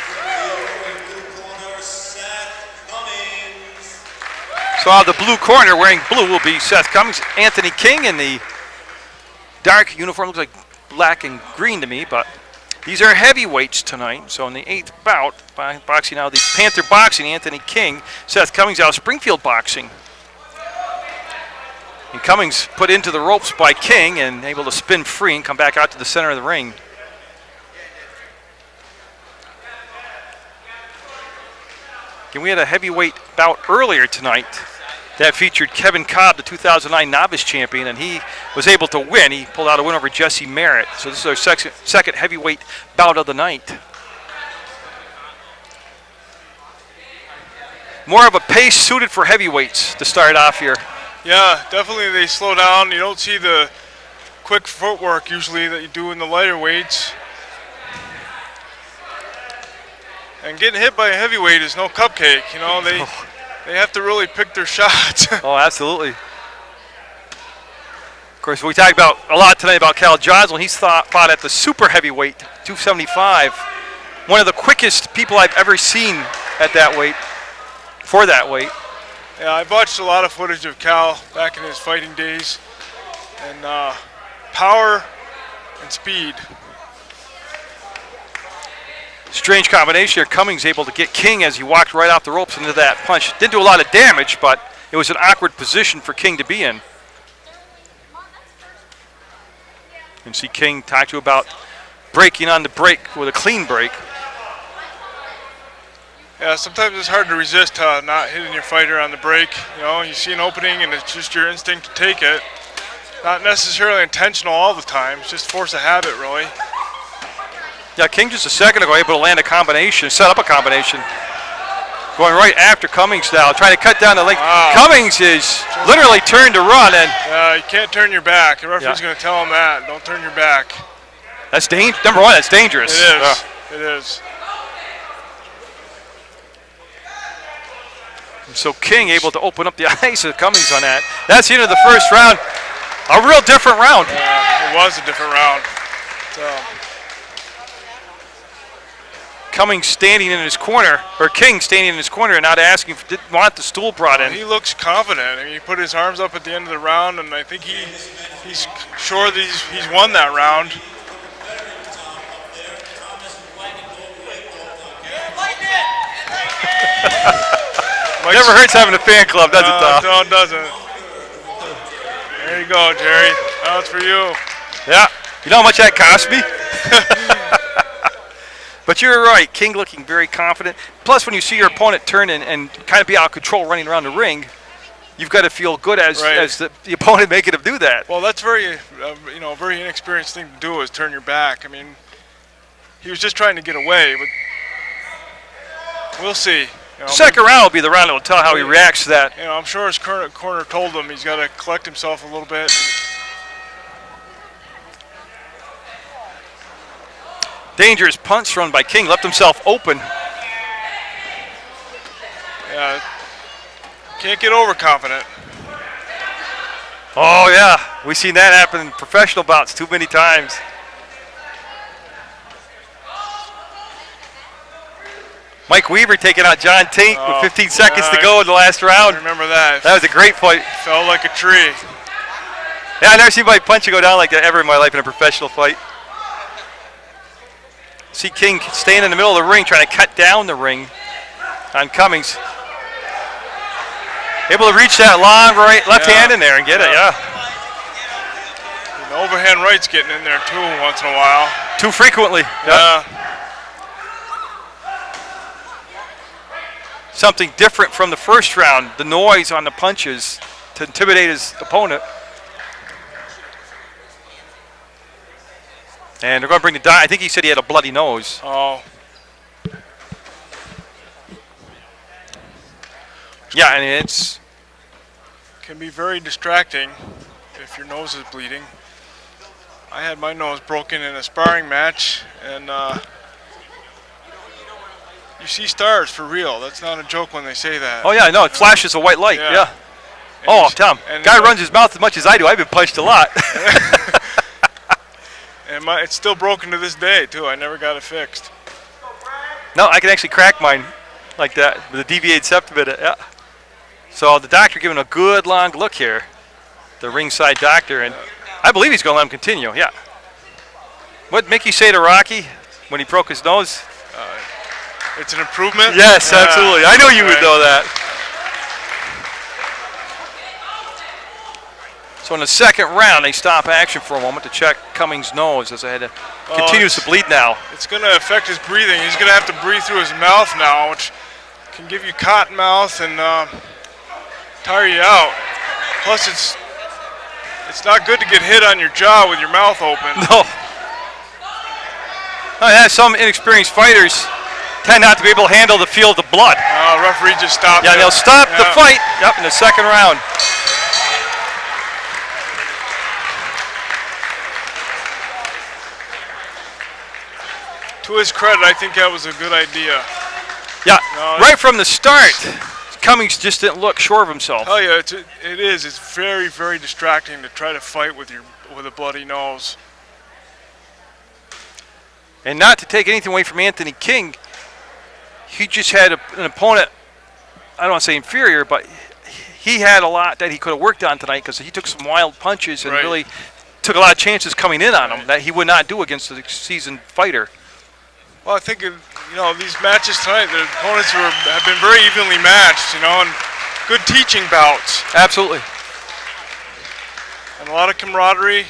So out of the blue corner, wearing blue, will be Seth Cummings. Anthony King in the dark uniform, looks like black and green to me, but these are heavyweights tonight. So in the 8th bout, boxing out of the Panther Boxing, Anthony King, Seth Cummings out of Springfield Boxing. And Cummings put into the ropes by King and able to spin free and come back out to the center of the ring. And we had a heavyweight bout earlier tonight that featured Kevin Cobb, the 2009 novice champion, and he was able to win. He pulled out a win over Jesse Merritt. So this is our second heavyweight bout of the night. More of a pace suited for heavyweights to start off here. Yeah, definitely they slow down. You don't see the quick footwork usually that you do in the lighter weights. And getting hit by a heavyweight is no cupcake. You know, they have to really pick their shots. Oh, absolutely. Of course, we talked about a lot tonight about Cal Josselyn. He's fought at the super heavyweight, 275. One of the quickest people I've ever seen at that weight, for that weight. Yeah, I've watched a lot of footage of Cal back in his fighting days. And power and speed. Strange combination here. Cummings able to get King as he walked right off the ropes into that punch. Didn't do a lot of damage, but it was an awkward position for King to be in. You can see King talk to about breaking on the break with a clean break. Yeah, sometimes it's hard to resist not hitting your fighter on the break. You know, you see an opening and it's just your instinct to take it. Not necessarily intentional all the time. It's just force of habit, really. Yeah, King just a second ago able to land a combination, set up a combination. Going right after Cummings now, trying to cut down the length. Wow. Cummings is literally turned to run, and you can't turn your back. The referee's going to tell him that. Don't turn your back. That's number one, that's dangerous. It is. It is. So King able to open up the eyes of Cummings on that. That's the end of the first round. A real different round. Yeah, it was a different round. So. Cummings standing in his corner, or King standing in his corner and not asking, didn't want the stool brought in. He looks confident. I mean, he put his arms up at the end of the round, and I think he's sure that he's won that round. Never hurts having a fan club, does it, Tom? No, it doesn't. There you go, Jerry. That was for you. Yeah. You know how much that cost me? But you're right, King looking very confident. Plus, when you see your opponent turn and kind of be out of control running around the ring, you've got to feel good as the opponent making him do that. Well, that's very, a very inexperienced thing to do is turn your back. I mean, he was just trying to get away, but we'll see. You know, Second round will be the round that will tell how he reacts to that. You know, I'm sure his corner told him he's got to collect himself a little bit. Dangerous punch thrown by King, left himself open. Yeah, can't get overconfident. Oh yeah, we've seen that happen in professional bouts too many times. Mike Weaver taking out John Taint with 15 seconds to go in the last round. I remember that. That was a great fight. Fell like a tree. Yeah, I've never seen anybody punch you go down like that ever in my life in a professional fight. See King staying in the middle of the ring, trying to cut down the ring on Cummings. Able to reach that long left hand in there and get it, yeah. And the overhand right's getting in there too once in a while. Too frequently. Yeah. Something different from the first round, the noise on the punches to intimidate his opponent. And they're going to bring the doctor. I think he said he had a bloody nose. Oh. Yeah, and it's can be very distracting if your nose is bleeding. I had my nose broken in a sparring match, and you see stars for real. That's not a joke when they say that. oh yeah, no, it flashes a white light. Yeah. And Oh, Tom, guy runs his mouth as much as I do. I've been punched a lot. And it's still broken to this day too. I never got it fixed. No, I can actually crack mine like that with a deviated septum in it. Yeah. So the doctor giving a good long look here, the ringside doctor, and I believe he's going to let him continue. Yeah. What did Mickey say to Rocky when he broke his nose? It's an improvement. Yes, absolutely. I knew you would know that. So in the second round, they stop action for a moment to check Cummings' nose as it continues to bleed now. It's going to affect his breathing. He's going to have to breathe through his mouth now, which can give you cotton mouth and tire you out. Plus, it's not good to get hit on your jaw with your mouth open. No. Yeah, some inexperienced fighters tend not to be able to handle the feel of the blood. Referee just stopped. Yeah, they'll stop the fight. Yep, in the second round. To his credit, I think that was a good idea. Yeah, right from the start, Cummings just didn't look sure of himself. Oh yeah, it is. It's very, very distracting to try to fight with a bloody nose. And not to take anything away from Anthony King, he just had an opponent, I don't want to say inferior, but he had a lot that he could have worked on tonight because he took some wild punches and really took a lot of chances coming in on him that he would not do against a seasoned fighter. Well, I think, these matches tonight, the opponents have been very evenly matched, and good teaching bouts. Absolutely. And a lot of camaraderie,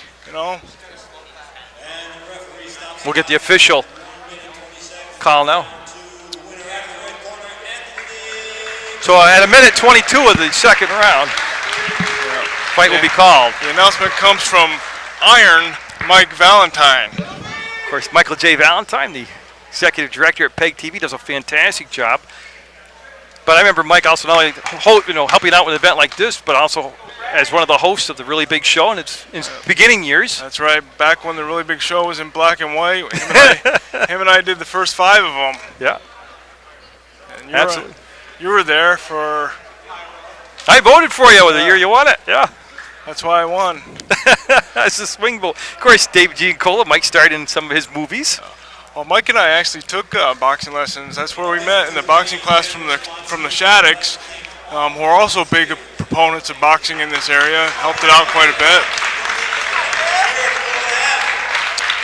We'll get the official call now. So at a minute 22 of the second round, fight will be called. The announcement comes from Iron Mike Valentine. Of course, Michael J. Valentine, the executive director at PEGTV, does a fantastic job. But I remember Mike also not only helping out with an event like this, but also as one of the hosts of the Really Big Show in its beginning years. That's right. Back when the Really Big Show was in black and white, him and I did the first 5 of them. Yeah. And Absolutely. You were there for... I voted for you the year you won it. Yeah. That's why I won. That's the swing vote. Of course, David Giancola, Mike starred in some of his movies. Well, Mike and I actually took boxing lessons. That's where we met, in the boxing class from the Shaddicks, who are also big proponents of boxing in this area. Helped it out quite a bit.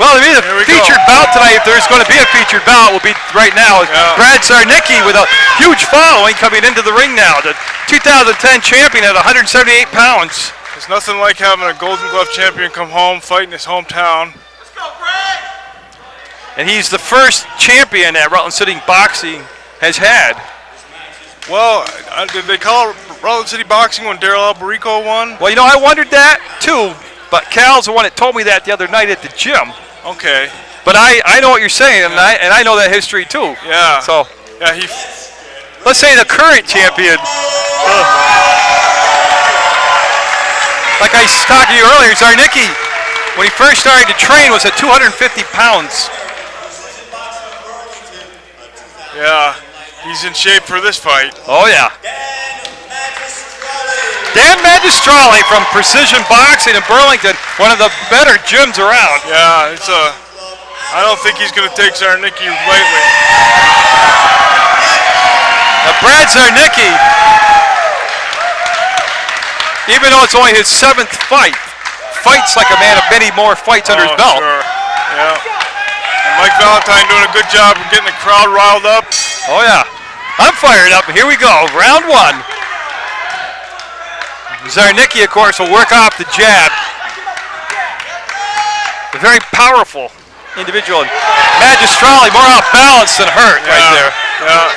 Well, the featured bout tonight, if there's going to be a featured bout, will be right now. Brad Sarnicki with a huge following coming into the ring now. The 2010 champion at 178 pounds. There's nothing like having a Golden Glove champion come home, fight in his hometown. Let's go, Brad! And he's the first champion that Rutland City Boxing has had. Well, did they call it Rutland City Boxing when Daryl Albarico won? Well, I wondered that too, but Cal's the one that told me that the other night at the gym. Okay. But I know what you're saying, and I know that history too. Yeah. So. Yeah, let's say the current champion. Like I was talking to you earlier, Zarnicki, when he first started to train, was at 250 pounds. Yeah, he's in shape for this fight. Oh, yeah. Dan Magistrale from Precision Boxing in Burlington, one of the better gyms around. Yeah, I don't think he's going to take Zarnicki lightly. Now, Brad Zarnicki, even though it's only his 7th fight, fights like a man of many more fights under his belt. Sure. Yeah. And Mike Valentine doing a good job of getting the crowd riled up. Oh, yeah. I'm fired up. Here we go. Round 1. Zarnicki, of course, will work off the jab. A very powerful individual. Magistrale more off balance than hurt right there. Yeah.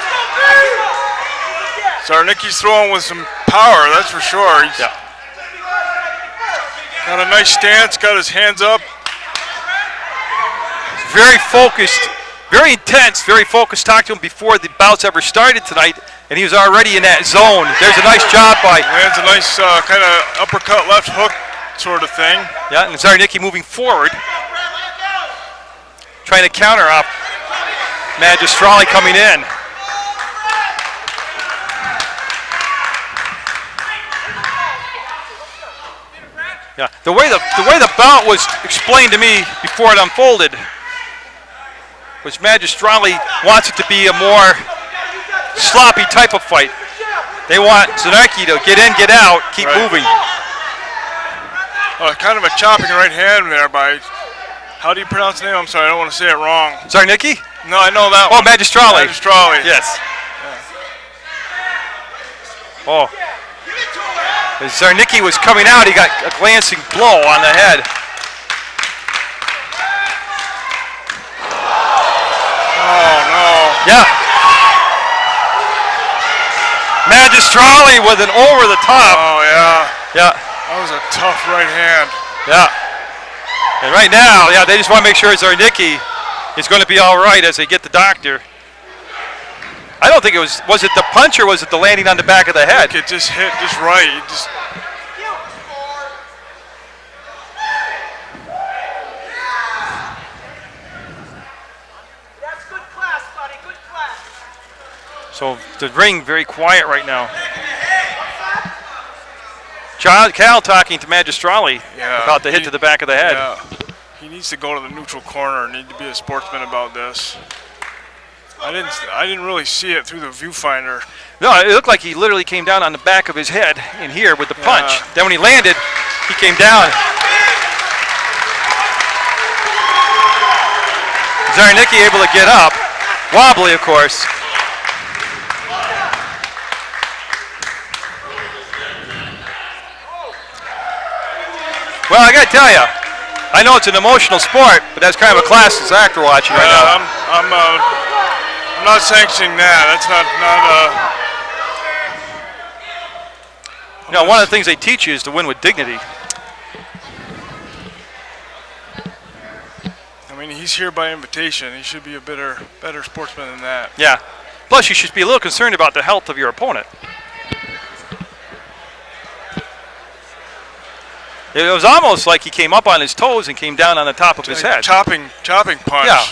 Zarnicki's throwing with some power, that's for sure. He's got a nice stance, got his hands up. Very focused, very intense, very focused. Talked to him before the bouts ever started tonight, and he was already in that zone. There's a nice job by... Lands a nice kind of uppercut, left hook sort of thing. Yeah, and Zarnicki moving forward. Trying to counter off Magistrale coming in. Yeah, the way the bout was explained to me before it unfolded was Magistrale wants it to be a more sloppy type of fight. They want Zarnicki to get in, get out, keep moving. Kind of a chopping right hand there by, how do you pronounce the name? I'm sorry, I don't want to say it wrong. Zarnicki? No, I know that one. Oh, Magistrale. Magistrale. Yes. Yeah. Oh. As Zarnicki was coming out, he got a glancing blow on the head. Oh, no. Yeah. Magistrale with an over the top. Oh, yeah. Yeah. That was a tough right hand. Yeah. And right now, yeah, they just want to make sure Zarnicki is going to be all right as they get the doctor. I don't think it was it the punch or was it the landing on the back of the head? It just hit just right. It just... That's good class, buddy, good class. So the ring very quiet right now. Cal talking to Magistrale about the hit to the back of the head. Yeah. He needs to go to the neutral corner and need to be a sportsman about this. I didn't really see it through the viewfinder. No, it looked like he literally came down on the back of his head in here with the punch. Then when he landed, he came down. Zarnicki able to get up. Wobbly, of course. Well, I got to tell you, I know it's an emotional sport, but that's kind of a classless act we're watching right now. I'm not sanctioning that. That's not you know, one of the things they teach you is to win with dignity. I mean, he's here by invitation. He should be a better sportsman than that. Yeah. Plus, you should be a little concerned about the health of your opponent. It was almost like he came up on his toes and came down on the top of his head. Chopping punch. Yeah.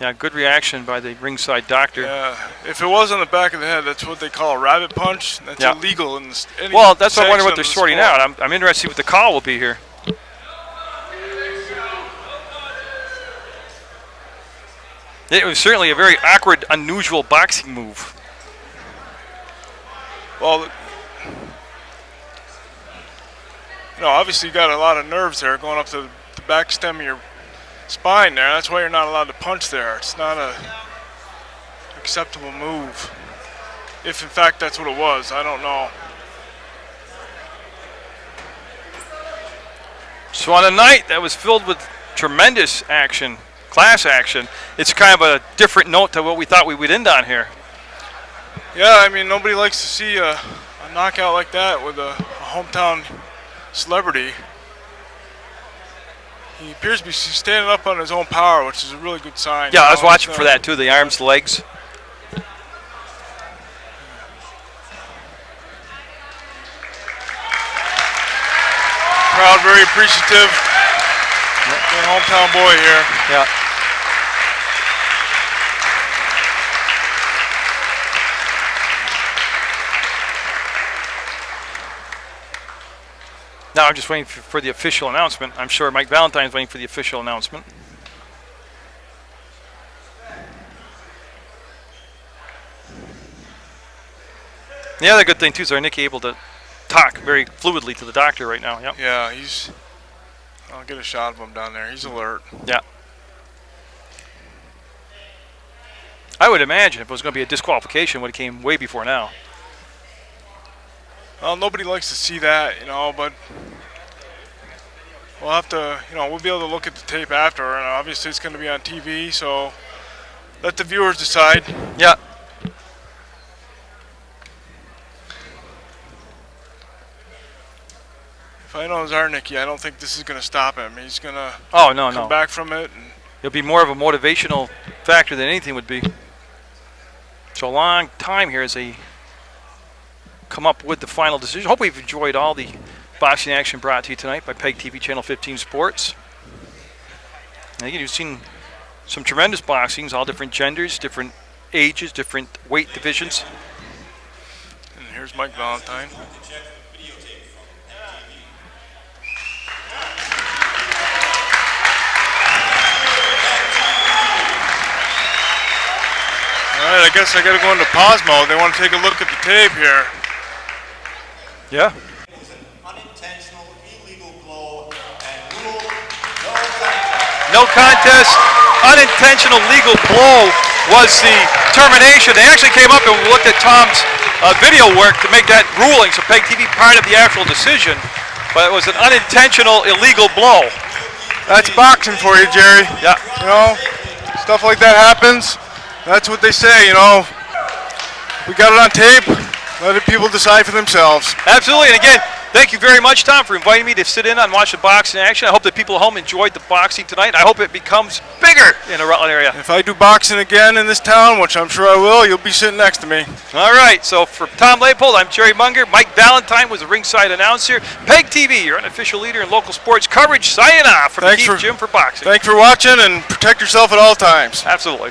Yeah, good reaction by the ringside doctor. Yeah, if it was on the back of the head, that's what they call a rabbit punch. That's illegal in any well, that's what I wonder what they're section sorting of the sport. out. I'm interested to see what the call will be here. It was certainly a very awkward, unusual boxing move. Well, you know, obviously you got a lot of nerves there going up to the back stem of your spine there. That's why you're not allowed to punch there. It's not a acceptable move. If in fact that's what it was, I don't know. So on a night that was filled with tremendous action, class action, it's kind of a different note to what we thought we would end on here. Yeah, I mean, nobody likes to see a knockout like that with a hometown celebrity. He appears to be standing up on his own power, which is a really good sign. Yeah, I was watching for that too, the arms, the legs. Crowd very appreciative. The hometown boy here. Yeah. Now I'm just waiting for the official announcement. I'm sure Mike Valentine's waiting for the official announcement. The other good thing too is our Nicky able to talk very fluidly to the doctor right now. Yep. Yeah, I'll get a shot of him down there. He's alert. Yeah. I would imagine if it was going to be a disqualification, it would have came way before now. Well, nobody likes to see that, but we'll have to, we'll be able to look at the tape after, and obviously it's going to be on TV, so let the viewers decide. Yeah. If I know it was our Nicky, I don't think this is going to stop him. He's going to come back from it. And it'll be more of a motivational factor than anything would be. So a long time here as they come up with the final decision. Hope we've enjoyed all the boxing action brought to you tonight by PEGTV Channel 15 Sports. And again, you've seen some tremendous boxings, all different genders, different ages, different weight divisions. And here's Mike Valentine. All right, I guess I got to go into pause mode. They want to take a look at the tape here. Yeah. It was an unintentional, illegal blow and ruled no contest. No contest. Unintentional legal blow was the termination. They actually came up and looked at Tom's video work to make that ruling, so PEGTV part of the actual decision. But it was an unintentional illegal blow. That's boxing for you, Jerry. Yeah. Stuff like that happens. That's what they say, We got it on tape. Let people decide for themselves. Absolutely. And again, thank you very much, Tom, for inviting me to sit in and watch the boxing action. I hope that people at home enjoyed the boxing tonight. I hope it becomes bigger in the Rutland area. If I do boxing again in this town, which I'm sure I will, you'll be sitting next to me. All right. So for Tom Leypoldt, I'm Jerry Munger. Mike Valentine was the ringside announcer. PEGTV, your unofficial leader in local sports coverage. Signing off from the Keith Gym for boxing. Thanks for watching, and protect yourself at all times. Absolutely.